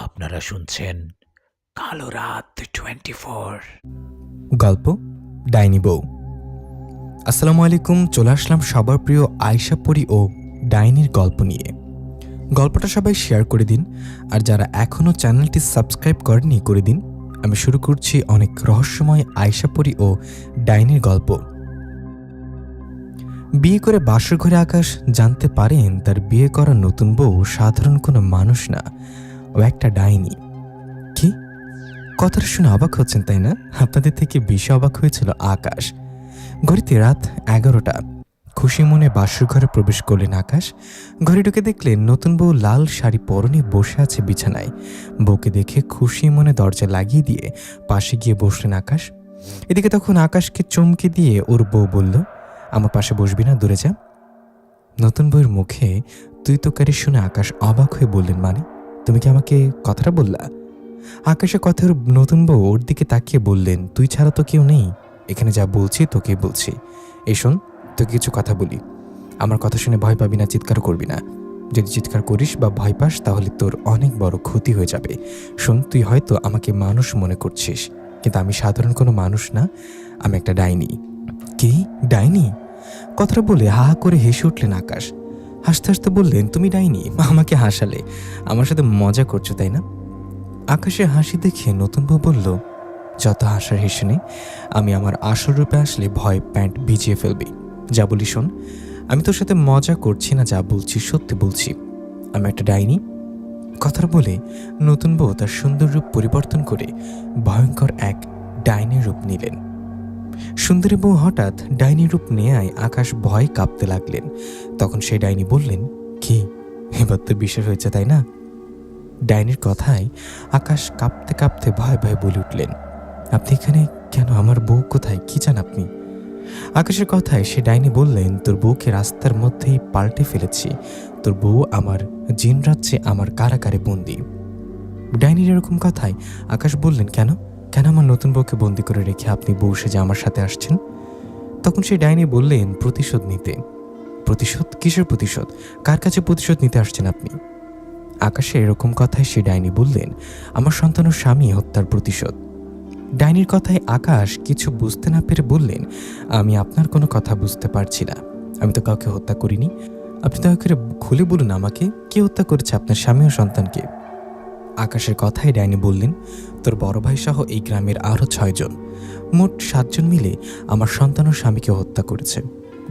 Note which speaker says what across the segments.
Speaker 1: আপনারা শুনছেন কালো রাত 24।
Speaker 2: গল্প ডাইনি বউ। আসসালামু আলাইকুম। চলে আসলাম সবার প্রিয় আয়শা পরি ও ডাইনির গল্প নিয়ে। গল্পটা সবাই শেয়ার করে দিন, আর যারা এখনও চ্যানেলটি সাবস্ক্রাইব করেনি করে দিন। আমি শুরু করছি অনেক রহস্যময় আয়শা পরি ও ডাইনির গল্প। বিয়ে করে বাসর ঘরে আকাশ জানতে পারেন তার বিয়ে করা নতুন বউ সাধারণ কোনো মানুষ না, ও একটা ডাইনি। কি কথাটা শুনে অবাক হচ্ছেন তাই না? আপনাদের থেকে বেশি অবাক হয়েছিল আকাশ। ঘড়িতে রাত 11টা। খুশি মনে বাসর ঘরে প্রবেশ করলেন আকাশ। ঘরে ঢুকে দেখলেন নতুন বউ লাল শাড়ি পরনে বসে আছে বিছানায়। বউকে দেখে খুশি মনে দরজা লাগিয়ে দিয়ে পাশে গিয়ে বসলেন আকাশ। এদিকে তখন আকাশকে চমকে দিয়ে ওর বউ বলল, আমার পাশে বসবি না, দূরে যা। নতুন বউয়ের মুখে তুই তোকারি শুনে আকাশ অবাক হয়ে বললেন, মানে তুমি কি আমাকে কথাটা বললা? আকাশের কথার নতুন বউ ওর দিকে তাকিয়ে বললেন, তুই ছাড়া তো কেউ নেই, এখানে যা বলছি তোকে বলছি। এই শোন, তোকে কিছু কথা বলি। আমার কথা শুনে ভয় পাবি না, চিৎকার করবি না। যদি চিৎকার করিস বা ভয় পাস তাহলে তোর অনেক বড় ক্ষতি হয়ে যাবে। শোন, তুই হয়তো আমাকে মানুষ মনে করছিস, কিন্তু আমি সাধারণ কোনো মানুষ না, আমি একটা ডাইনি। কি ডাইনি? কথাটা বলে হা হা করে হেসে উঠলেন আকাশ। হাসতে হাসতে বললেন, তুমি ডাইনি? আমাকে হাসালে, আমার সাথে মজা করছো তাই না? আকাশের হাসি দেখে নতুন বউ বলল, যত হাসার হেসে নে, আমি আমার আসল রূপে আসলে ভয় প্যান্ট ভিজিয়ে ফেলবি। যা বলি শোন, আমি তোর সাথে মজা করছি না, যা বলছি সত্যি বলছি, আমি একটা ডাইনি। কথাটা বলে নতুন বউ তার সুন্দর রূপ পরিবর্তন করে ভয়ঙ্কর এক ডাইনির রূপ নিলেন। সুন্দরী বউ হঠাৎ ডাইনি রূপ নেয়ায় আকাশ ভয় কাঁপতে লাগলেন। তখন সেই ডাইনি বললেন, কি এবার তো বিশ্বাস হয়েছে তাই না? ডাইনির কথায় আকাশ কাঁপতে কাঁপতে ভয় ভয় বলে উঠলেন, আপনি এখানে কেন? আমার বউ কোথায়? কি চান আপনি? আকাশের কথায় সে ডাইনি বললেন, তোর বউকে রাস্তার মধ্যেই পাল্টে ফেলেছি। তোর বউ আমার জিন রাজ্যে আমার কারাগারে বন্দি। ডাইনির এরকম কথায় আকাশ বললেন, কেন কেন আমার নতুন বউকে বন্দি করে রেখে আপনি বউ সেজে আমার সাথে আসছেন? তখন সেই ডাইনি বললেন, প্রতিশোধ নিতে। প্রতিশোধ? কিসের প্রতিশোধ? কার কাছে প্রতিশোধ নিতে আসছেন আপনি? আকাশে এরকম কথায় সে ডাইনি বললেন, আমার সন্তান ও স্বামী হত্যার প্রতিশোধ। ডাইনির কথায় আকাশ কিছু বুঝতে না পেরে বললেন, আমি আপনার কোনো কথা বুঝতে পারছি না। আমি তো কাউকে হত্যা করিনি। আপনি দয়া করে খুলে বলুন আমাকে, কে হত্যা করেছে আপনার স্বামী ও সন্তানকে? আকাশের কথায় ডাইনি বললেন, তোর বড় ভাই সহ এই গ্রামের আরও 6 জন, মোট 7 জন মিলে আমার সন্তান ও স্বামীকে হত্যা করেছে।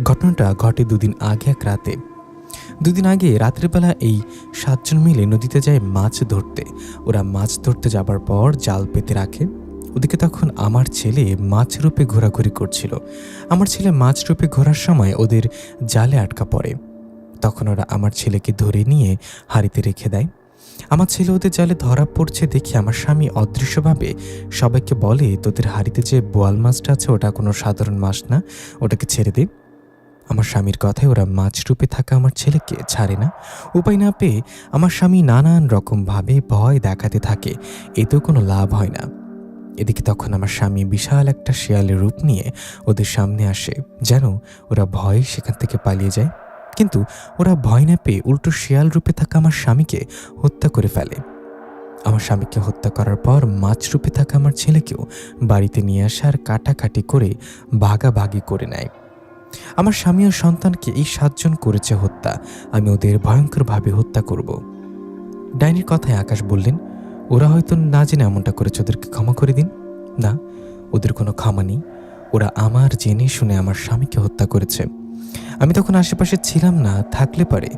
Speaker 2: ঘটনাটা ঘটে 2 দিন আগে এক রাতে। 2 দিন আগে রাত্রেবেলা এই 7 জন মিলে নদীতে যায় মাছ ধরতে। ওরা মাছ ধরতে যাবার পর জাল পেতে রাখে। ওদিকে তখন আমার ছেলে মাছ রূপে ঘোরাঘুরি করছিল। আমার ছেলে মাছ রূপে ঘোরার সময় ওদের জালে আটকা পড়ে। তখন ওরা আমার ছেলেকে ধরে নিয়ে হাঁড়িতে রেখে দেয়। আমার ছেলে ওদের জালে ধরা পড়ছে দেখে আমার স্বামী অদৃশ্যভাবে সবাইকে বলে, তোদের হাঁড়িতে যে বোয়াল মাছটা আছে ওটা কোনো সাধারণ মাছ না, ওটাকে ছেড়ে দে। আমার স্বামীর কথায় ওরা মাছ রূপে থাকা আমার ছেলেকে ছাড়ে না। উপায় না পেয়ে আমার স্বামী নানান রকমভাবে ভয় দেখাতে থাকে, এতেও কোনো লাভ হয় না। এদিকে তখন আমার স্বামী বিশাল একটা শেয়ালের রূপ নিয়ে ওদের সামনে আসে, যেন ওরা ভয়ে সেখান থেকে পালিয়ে যায়। কিন্তু ওরা ভয় না পেয়ে উল্টো শেয়াল রূপে থাকা আমার স্বামীকে হত্যা করে ফেলে। আমার স্বামীকে হত্যা করার পর মাছ রূপে থাকা আমার ছেলেকেও বাড়িতে নিয়ে আসে আর কাটাকাটি করে ভাগাভাগি করে নেয়। আমার স্বামী ও সন্তানকে এই 7 জন করেছে হত্যা, আমি ওদের ভয়ঙ্করভাবে হত্যা করব। ডাইনির কথায় আকাশ বললেন, ওরা হয়তো না জেনে এমনটা করেছে, ওদেরকে ক্ষমা করে দিন। না, ওদের কোনো ক্ষমা নেই। ওরা আমার জেনে শুনে আমার স্বামীকে হত্যা করেছে। আমি তখন আশেপাশে ছিলাম না, থাকলে পারে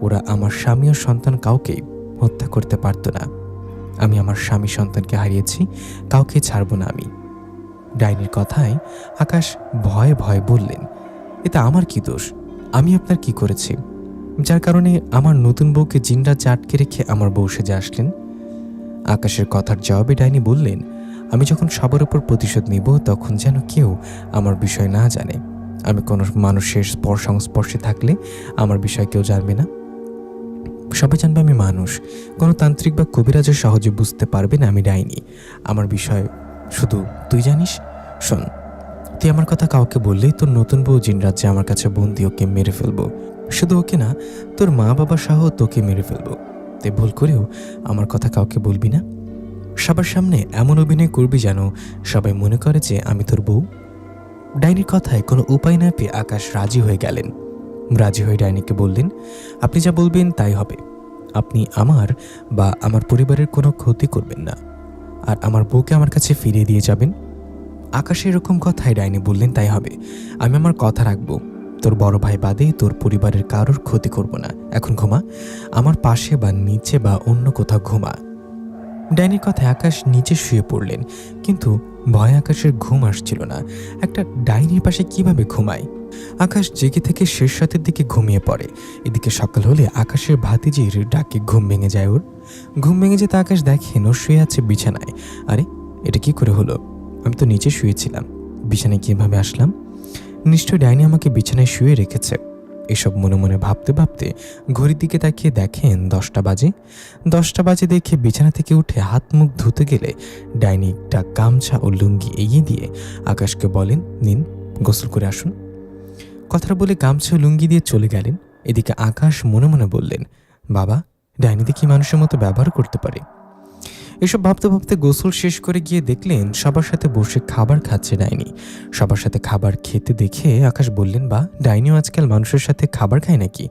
Speaker 2: ওরা আমার স্বামী ও সন্তান কাউকেই হত্যা করতে পারতো না। আমি আমার স্বামী সন্তানকে হারিয়েছি, কাউকে ছাড়ব না আমি। ডাইনির কথায় আকাশ ভয়ে ভয়ে বললেন, এতে আমার কি দোষ? আমি আপনার কি করেছি যার কারণে আমার নতুন বউকে জিনরাজ্যে আটকে রেখে আমার বউ সেজে আসলেন? আকাশের কথার জবাবে ডাইনি বললেন, আমি যখন সবার উপর প্রতিশোধ নিব তখন যেন কেউ আমার বিষয় না জানে। আমি কোনো মানুষের সংস্পর্শে থাকলে আমার বিষয় কেউ জানবে না। সবাই জানবে আমি মানুষ। কোনো তান্ত্রিক বা কবিরাজও সহজে বুঝতে পারবে না আমি ডাইনি। আমার বিষয় শুধু তুই জানিস। শোন, তুই আমার কথা কাউকে বললেই তোর নতুন বউ জিনরাজ্যে আমার কাছে বন্দি, ওকে মেরে ফেলবো। শুধু ওকে না, তোর মা বাবা সহ তোকে মেরে ফেলবো। তাই ভুল করেও আমার কথা কাউকে বলবি না। সবার সামনে এমন অভিনয় করবি যেন সবাই মনে করে যে আমি তোর বউ। ডাইনির কথায় কোনো উপায় না পেয়ে আকাশ রাজি হয়ে গেলেন। রাজি হয়ে ডাইনিকে বললেন, আপনি যা বলবেন তাই হবে। আপনি আমার বা আমার পরিবারের কোনো ক্ষতি করবেন না, আর আমার বউকে আমার কাছে ফিরিয়ে দিয়ে যাবেন। আকাশে এরকম কথায় ডাইনি বললেন, তাই হবে। আমি আমার কথা রাখবো। তোর বড় ভাই বাদে তোর পরিবারের কারোর ক্ষতি করব না। এখন ঘুমা, আমার পাশে বা নিচে বা অন্য কোথাও ঘুমা। ডাইনির কথায় আকাশ নিচে শুয়ে পড়লেন, কিন্তু ভয় আকাশের ঘুম আসছিল না। একটা ডাইনির পাশে কিভাবে ঘুমায়? আকাশ জেগে থেকে শেষ রাতের দিকে ঘুমিয়ে পড়ে। এদিকে সকাল হলে আকাশের ভাতিজির ডাকে ঘুম ভেঙে যায় ওর। ঘুম ভেঙে যেতে আকাশ দেখেন ও শুয়ে আছে বিছানায়। আরে, এটা কি করে হলো? আমি তো নিচে শুয়েছিলাম, বিছানায় কিভাবে আসলাম? নিশ্চয় ডাইনি আমাকে বিছানায় শুয়ে রেখেছে। এসব মনে মনে ভাবতে ভাবতে ঘড়ির দিকে তাকিয়ে দেখেন 10টা বাজে। 10টা বাজে দেখে বিছানা থেকে উঠে হাত মুখ ধুতে গেলে ডাইনি একটা গামছা ও লুঙ্গি এগিয়ে দিয়ে আকাশকে বলেন, নিন, গোসল করে আসুন। কথাটা বলে গামছা ও লুঙ্গি দিয়ে চলে গেলেন। এদিকে আকাশ মনে মনে বললেন, বাবা, ডাইনি দেখি মানুষের মতো ব্যবহার করতে পারে। এসব ভাবতে ভাবতে গোসল শেষ করে গিয়ে দেখলেন সবার সাথে বসে খাবার খাচ্ছে ডাইনি। সবার সাথে খাবার খেতে দেখে আকাশ বললেন, বা, ডাইনিও আজকাল মানুষের সাথে খাবার খায় নাকি?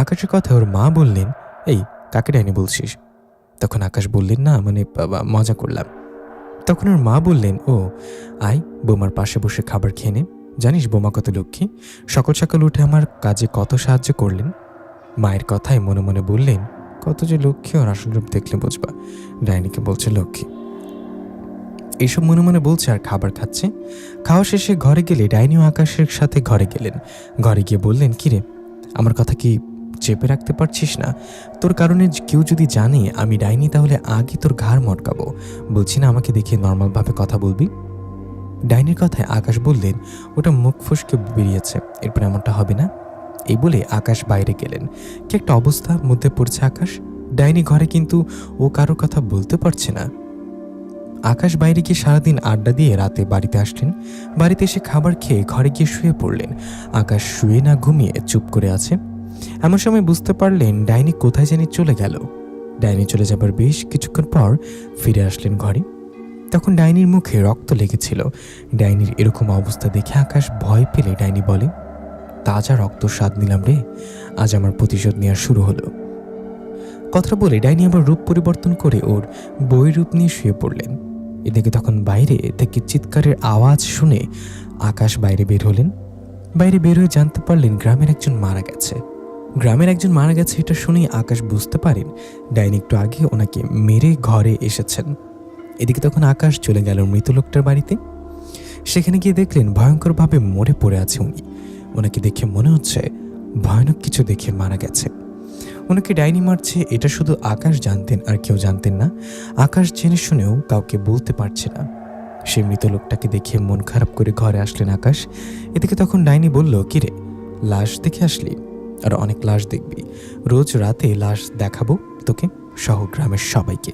Speaker 2: আকাশের কথা ওর মা বললেন, এই, কাকে ডাইনি বলছিস? তখন আকাশ বললেন, না মানে বাবা, মজা করলাম। তখন ওর মা বললেন, ও আয়, বৌমার পাশে বসে খাবার খেয়ে নে। জানিস বৌমা কত লক্ষ্মী, সকাল সকাল উঠে আমার কাজে কত সাহায্য করলেন। মায়ের কথায় মনে মনে বললেন, কত যে লক্ষ্মী, আর আসল রূপ দেখলে বুঝবা। ডাইনিকে বলছে লক্ষ্মী। এইসব মনে মনে বলছে আর খাবার খাচ্ছে। খাওয়া শেষে ঘরে গেলে ডাইনিও আকাশের সাথে ঘরে গেলেন। ঘরে গিয়ে বললেন, কিরে, আমার কথা কি চেপে রাখতে পারছিস না? তোর কারণে কেউ যদি জানে আমি ডাইনি, তাহলে আগে তোর ঘাড় মটকাবো। বলছি না আমাকে দেখে নর্মালভাবে কথা বলবি? ডাইনির কথায় আকাশ বললেন, ওটা মুখ ফসকে বেরিয়েছে, এরপর এমনটা হবে না। এই বলে আকাশ বাইরে গেলেন। কি একটা অবস্থার মধ্যে পড়ছে আকাশ। ডাইনি ঘরে, কিন্তু ও কারো কথা বলতে পারছে না। আকাশ বাইরে গিয়ে সারাদিন আড্ডা দিয়ে রাতে বাড়িতে আসলেন। বাড়িতে এসে খাবার খেয়ে ঘরে গিয়ে শুয়ে পড়লেন। আকাশ শুয়ে না ঘুমিয়ে চুপ করে আছে। এমন সময় বুঝতে পারলেন ডাইনি কোথায় জানি চলে গেল। ডাইনি চলে যাবার বেশ কিছুক্ষণ পর ফিরে আসলেন ঘরে। তখন ডাইনির মুখে রক্ত লেগেছিল। ডাইনির এরকম অবস্থা দেখে আকাশ ভয় পেলে ডাইনি বলে, তাজা রক্ত স্বাদ নিলাম রে, আজ আমার প্রতিশোধ নেওয়া শুরু হলো। কথা বলে ডাইনি আবার রূপ পরিবর্তন করে ওর বইয়ের রূপ নিয়ে শুয়ে পড়লেন। এদিকে তখন বাইরে থেকে চিৎকারের আওয়াজ শুনে আকাশ বাইরে বের হলেন। বাইরে বের হয়ে জানতে পারলেন গ্রামের একজন মারা গেছে। এটা শুনেই আকাশ বুঝতে পারেন ডাইনি একটু আগে ওনাকে মেরে ঘরে এসেছেন। এদিকে তখন আকাশ চলে গেল মৃত লোকটার বাড়িতে। সেখানে গিয়ে দেখলেন ভয়ঙ্করভাবে মরে পড়ে আছে উনি। ওনাকে দেখে মনে হচ্ছে ভয়ানক কিছু দেখে মারা গেছে। ওনাকে ডাইনি মারছে এটা শুধু আকাশ জানতেন, আর কেউ জানতেন না। আকাশ জেনে শুনেও কাউকে বলতে পারছে না। সে মৃত লোকটাকে দেখে মন খারাপ করে ঘরে আসলেন আকাশ। এদিকে তখন ডাইনি বলল, কিরে, লাশ দেখে আসলি? আর অনেক লাশ দেখবি, রোজ রাতে লাশ দেখাবো তোকে সহ গ্রামের সবাইকে।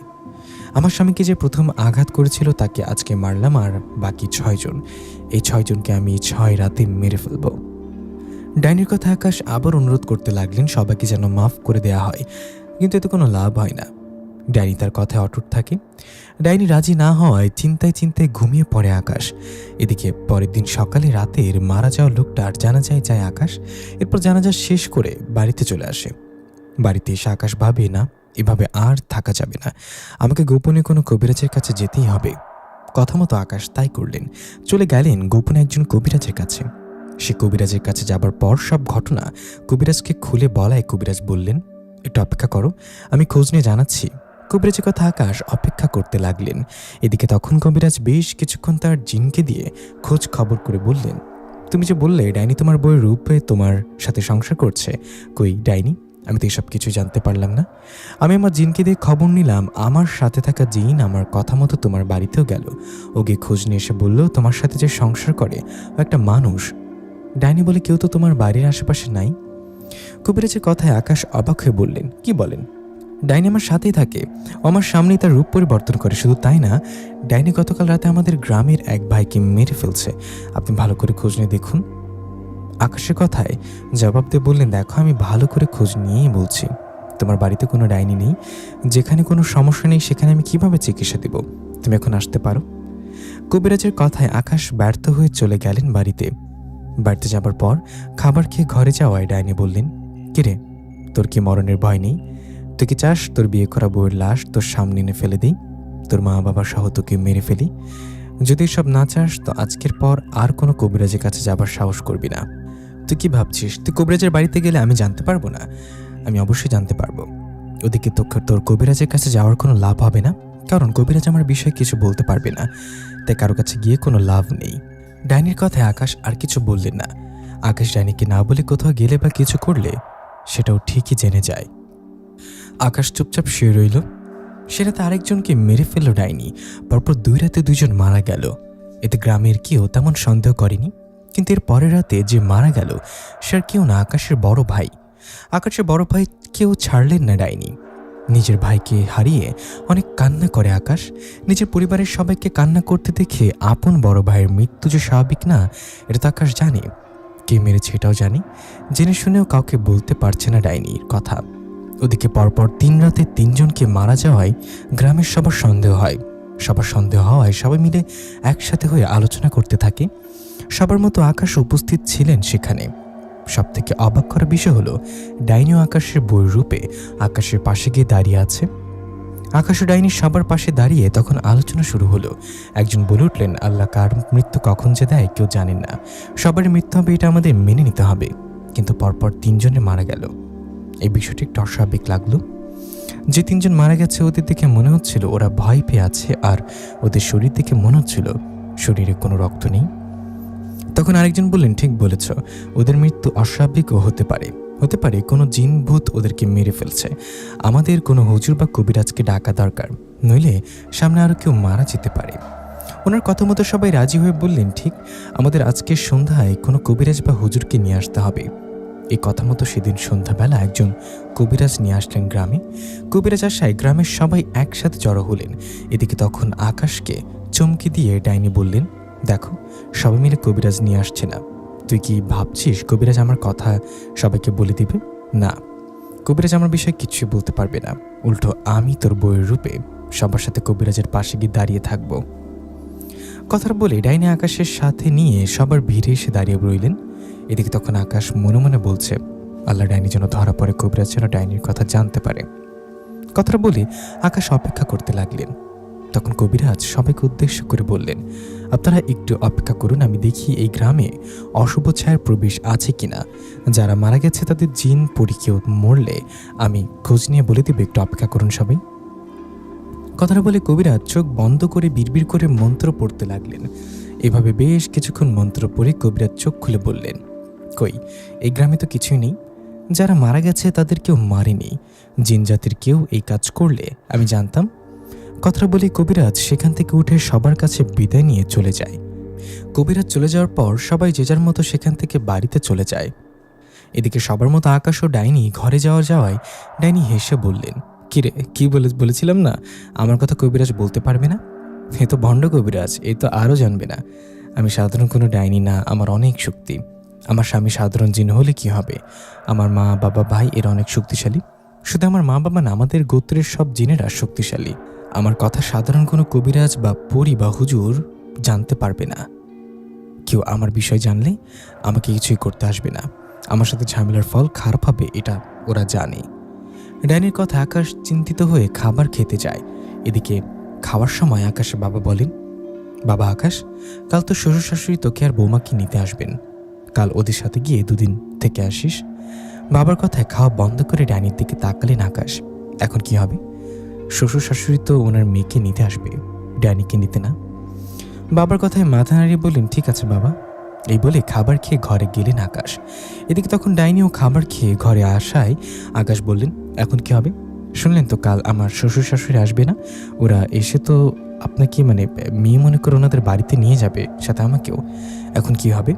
Speaker 2: আমার স্বামীকে যে প্রথম আঘাত করেছিল তাকে আজকে মারলাম, আর বাকি 6 জন, এই 6 জনকে আমি 6 রাতে মেরে ফেলবো। ডাইনির কথা আকাশ আবার অনুরোধ করতে লাগলেন সবাইকে যেন মাফ করে দেয়া হয়, কিন্তু এতে কোনো লাভ হয় না। ডাইনি তার কথায় অটুট থাকে। ডাইনি রাজি না হওয়ায় চিন্তায় চিন্তায় ঘুমিয়ে পড়ে আকাশ। এদিকে পরের দিন সকালে রাতের মারা যাওয়া লোকটার জানাজায় যায় আকাশ। এরপর জানাজা শেষ করে বাড়িতে চলে আসে। বাড়িতে এসে আকাশ ভাবে, না, এভাবে আর থাকা যাবে না, আমাকে গোপনে কোনো কবিরাজের কাছে যেতেই হবে। কথা মতো আকাশ তাই করলেন। চলে গেলেন গোপনে একজন কবিরাজের কাছে। সে কবিরাজের কাছে যাবার পর সব ঘটনা কবিরাজকে খুলে বলায় কবিরাজ বললেন, একটু অপেক্ষা করো, আমি খোঁজ নিয়ে জানাচ্ছি। কবিরাজের কথা আকাশ অপেক্ষা করতে লাগলেন। এদিকে তখন কবিরাজ বেশ কিছুক্ষণ তার জিনকে দিয়ে খোঁজ খবর করে বললেন, তুমি যে বললে ডাইনি তোমার বউয়ের রূপে তোমার সাথে সংসার করছে, কই ডাইনি? আমি তো এসব কিছু জানতে পারলাম না। আমি আমার জিনকে দিয়ে খবর নিলাম, আমার সাথে থাকা জিন আমার কথা মতো তোমার বাড়িতেও গেল। ওকে খোঁজ নিয়ে এসে বলল, তোমার সাথে যে সংসার করে ও একটা মানুষ। ডাইনি বলে কেউ তো তোমার বাড়ির আশেপাশে নাই। কবিরাজের কথায় আকাশ অবাক হয়ে বললেন, কি বলেন? ডাইনি আমার সাথেই থাকে, ও আমার সামনেই তার রূপ পরিবর্তন করে। শুধু তাই না, ডাইনি গতকাল রাতে আমাদের গ্রামের এক ভাইকে মেরে ফেলছে। আপনি ভালো করে খোঁজ নিয়ে দেখুন। আকাশের কথায় জবাব দিয়ে বললেন, দেখো, আমি ভালো করে খোঁজ নিয়েই বলছি। তোমার বাড়িতে কোনো ডাইনি নেই, যেখানে কোনো সমস্যা নেই সেখানে আমি কিভাবে চিকিৎসা দেব? তুমি এখন আসতে পারো। কবিরাজের কথায় আকাশ ব্যর্থ হয়ে চলে গেলেন বাড়িতে। বাড়িতে যাবার পর খাবার খেয়ে ঘরে যাওয়ায় ডাইনি বললেন, কিরে, তোর কি মরণের ভয় নেই? তুই কি চাস তোর বিয়ে করা বউয়ের লাশ তোর সামনে এনে ফেলে দিই, তোর মা বাবা সহ তোকে মেরে ফেলি? যদি সব না চাস তো আজকের পর আর কোনো কবিরাজের কাছে যাবার সাহস করবি না। তুই কি ভাবছিস তুই কবিরাজের বাড়িতে গেলে আমি জানতে পারবো না? আমি অবশ্যই জানতে পারবো। ওদিকে তোর কবিরাজের কাছে যাওয়ার কোনো লাভ হবে না, কারণ কবিরাজ আমার বিষয়ে কিছু বলতে পারবে না, তাই কারো কাছে গিয়ে কোনো লাভ নেই। ডাইনির কথায় আকাশ আর কিছু বললেন না। আকাশ ডাইনিকে না বলে কোথাও গেলে বা কিছু করলে সেটাও ঠিকই জেনে যায়। আকাশ চুপচাপ শুয়ে রইল। সে রাতে আরেকজনকে মেরে ফেলল ডাইনি। পরপর 2 রাতে 2 জন মারা গেল। এতে গ্রামের কেউ তেমন সন্দেহ করেনি, কিন্তু এর পরের রাতে যে মারা গেল সে আর কেউ না, আকাশের বড় ভাই। আকাশের বড় ভাই কেউ ছাড়লেন না ডাইনি। নিজের ভাইকে হারিয়ে অনেক কান্না করে আকাশ। নিজের পরিবারের সবাইকে কান্না করতে দেখে আপন বড় ভাইয়ের মৃত্যু যে স্বাভাবিক না, এটা তো আকাশ জানে। কে মেরেছে এটাও জানে, জেনে শুনেও কাউকে বলতে পারছে না ডাইনির কথা। ওদিকে পরপর 3 রাতে 3 জনকে মারা যাওয়ায় গ্রামের সবার সন্দেহ হয়। সবার সন্দেহ হওয়ায় সবাই মিলে একসাথে হয়ে আলোচনা করতে থাকে। সবার মতো আকাশ উপস্থিত ছিলেন সেখানে। সবথেকে অবাক করার বিষয় হলো ডাইনি ও আকাশের বউয়ের রূপে আকাশের পাশে গিয়ে দাঁড়িয়ে আছে। আকাশ ও ডাইনি সবার পাশে দাঁড়িয়ে তখন আলোচনা শুরু হলো। একজন বলে উঠলেন, আল্লাহ কার মৃত্যু কখন যে দেয় কেউ জানেন না, সবারই মৃত্যু হবে এটা আমাদের মেনে নিতে হবে। কিন্তু পরপর 3 জনে মারা গেল। এই বিষয়টি একটু অস্বাভাবিক লাগলো। যে 3 জন মারা গেছে ওদের দেখে মনে হচ্ছিল ওরা ভয় পেয়ে আছে, আর ওদের শরীর দেখে মনে হচ্ছিল শরীরে কোনো রক্ত নেই। তখন আরেকজন বললেন, ঠিক বলেছ, ওদের মৃত্যু অস্বাভাবিকও হতে পারে কোনো জিন ভূত ওদেরকে মেরে ফেলছে। আমাদের কোনো হুজুর বা কবিরাজকে ডাকা দরকার, নইলে সামনে আরও কেউ মারা যেতে পারে। ওনার কথা মতো সবাই রাজি হয়ে বললেন, ঠিক, আমাদের আজকের সন্ধ্যায় কোনো কবিরাজ বা হুজুরকে নিয়ে আসতে হবে। এই কথা মতো সেদিন সন্ধ্যাবেলা একজন কবিরাজ নিয়ে আসলেন গ্রামে। কবিরাজ আসায় গ্রামের সবাই একসাথে জড়ো হলেন। এদিকে তখন আকাশকে চমকে দিয়ে ডাইনি বললেন, দেখো, সবাই মিলে কবিরাজ নিয়ে আসছে না, তুই কি ভাবছিস কবিরাজ আমার কথা সবাইকে বলে দিবে? না, কবিরাজ আমার বিষয়ে কিছুই বলতে পারবে না, উল্টো আমি তোর বউয়ের রূপে সবার সাথে কবিরাজের পাশে গিয়ে দাঁড়িয়ে থাকবো। কথাটা বলে ডাইনি আকাশের সাথে নিয়ে সবার ভিড়ে এসে দাঁড়িয়ে রইলেন। এদিকে তখন আকাশ মনে মনে বলছে, আল্লাহ ডাইনি যেন ধরা পড়ে, কবিরাজ যেন ডাইনির কথা জানতে পারে। কথাটা বলে আকাশ অপেক্ষা করতে লাগলেন। তখন কবিরাজ সবাইকে উদ্দেশ্য করে বললেন, আপনারা একটু অপেক্ষা করুন, আমি দেখি এই গ্রামে অশুভ ছায়ার প্রবেশ আছে কিনা। যারা মারা গেছে তাদের জিন পরি কেউ মরলে আমি খোঁজ নিয়ে বলে দেব, একটু অপেক্ষা করুন সবাই। কথাটা বলে কবিরাজ চোখ বন্ধ করে বিড়বিড় করে মন্ত্র পড়তে লাগলেন। এভাবে বেশ কিছুক্ষণ মন্ত্র পড়ে কবিরাজ চোখ খুলে বললেন, কই, এই গ্রামে তো কিছুই নেই। যারা মারা গেছে তাদের কেউ মারেনি, জিন জাতির কেউ এই কাজ করলে আমি জানতাম। কথাটা বলে কবিরাজ সেখান থেকে উঠে সবার কাছে বিদায় নিয়ে চলে যায়। কবিরাজ চলে যাওয়ার পর সবাই যে যার মতো সেখান থেকে বাড়িতে চলে যায়। এদিকে সবার মতো আকাশ ও ডাইনি ঘরে যাওয়ায় ডাইনি হেসে বললেন, কিরে, কি বলেছিলাম না আমার কথা কবিরাজ বলতে পারবে না? এ তো ভণ্ড কবিরাজ, এ তো আরও জানবে না। আমি সাধারণ কোনো ডাইনি না, আমার অনেক শক্তি। আমার স্বামী সাধারণ জিন হলে কি হবে, আমার মা বাবা ভাই এরা অনেক শক্তিশালী। শুধু আমার মা বাবা না, আমাদের গোত্রের সব জিনেরা শক্তিশালী। আমার কথা সাধারণ কোনো কবিরাজ বা পরি বা হুজুর জানতে পারবে না। কেউ আমার বিষয় জানলে আমাকে কিছুই করতে আসবে না, আমার সাথে ঝামেলার ফল খারাপ হবে, এটা ওরা জানে। ডাইনির কথা আকাশ চিন্তিত হয়ে খাবার খেতে যায়। এদিকে খাওয়ার সময় আকাশের বাবা বলেন, বাবা আকাশ, কাল তো শ্বশুর শাশুড়ি তোকে আর বৌমাকে নিতে আসবেন, কাল ওদের সাথে গিয়ে 2 দিন থেকে আসিস। বাবার কথায় খাওয়া বন্ধ করে ডাইনির দিকে তাকালেন আকাশ। এখন কি হবে? শ্বশুর শাশুড়ি তো ওনার মেয়েকে নিতে আসবে, ডাইনিকে নিতে না। বাবার কথায় মাথা নাড়িয়ে বললেন, ঠিক আছে বাবা। এই বলে খাবার খেয়ে ঘরে গেলেন আকাশ। এদিকে তখন ডাইনিও খাবার খেয়ে ঘরে আসায় আকাশ বললেন, এখন কি হবে? শুনলেন তো, কাল আমার শ্বশুর শাশুড়ি আসবে না, ওরা এসে তো আপনাকে মেয়ে মনে করে ওনাদের বাড়িতে নিয়ে যাবে, সাথে আমাকেও। এখন কি হবে?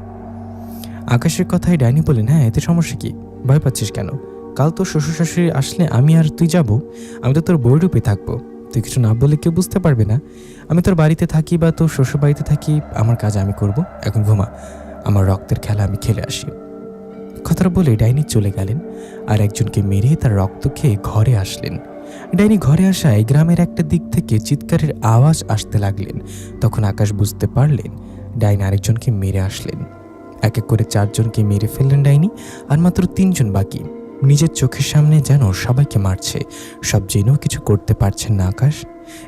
Speaker 2: আকাশের কথায় ডাইনি বললেন, হ্যাঁ, এতে সমস্যা কি, ভয় পাচ্ছিস কেন? কাল তোর শ্বশুর শাশুড়ি আসলে আমি আর তুই যাব, আমি তো তোর বউয়ের রূপে থাকবো, তুই কিছু না বলে কেউ বুঝতে পারবে না। আমি তোর বাড়িতে থাকি বা তোর শ্বশুর বাড়িতে থাকি, আমার কাজ আমি করব। এখন ঘুমা, আমার রক্তের খেলা আমি খেলে আসি। কথাটা বলে ডাইনি চলে গেলেন আর একজনকে মেরে তার রক্ত খেয়ে ঘরে আসলেন। ডাইনি ঘরে আসায় গ্রামের একটা দিক থেকে চিৎকারের আওয়াজ আসতে লাগলেন। তখন আকাশ বুঝতে পারলেন ডাইনি আরেকজনকে মেরে আসলেন। এক এক করে 4 জনকে মেরে ফেললেন ডাইনি, আর মাত্র 3 জন বাকি। নিজের চোখের সামনে যেন সবাইকে মারছে, সব জেনেও কিছু করতে পারছেন না আকাশ।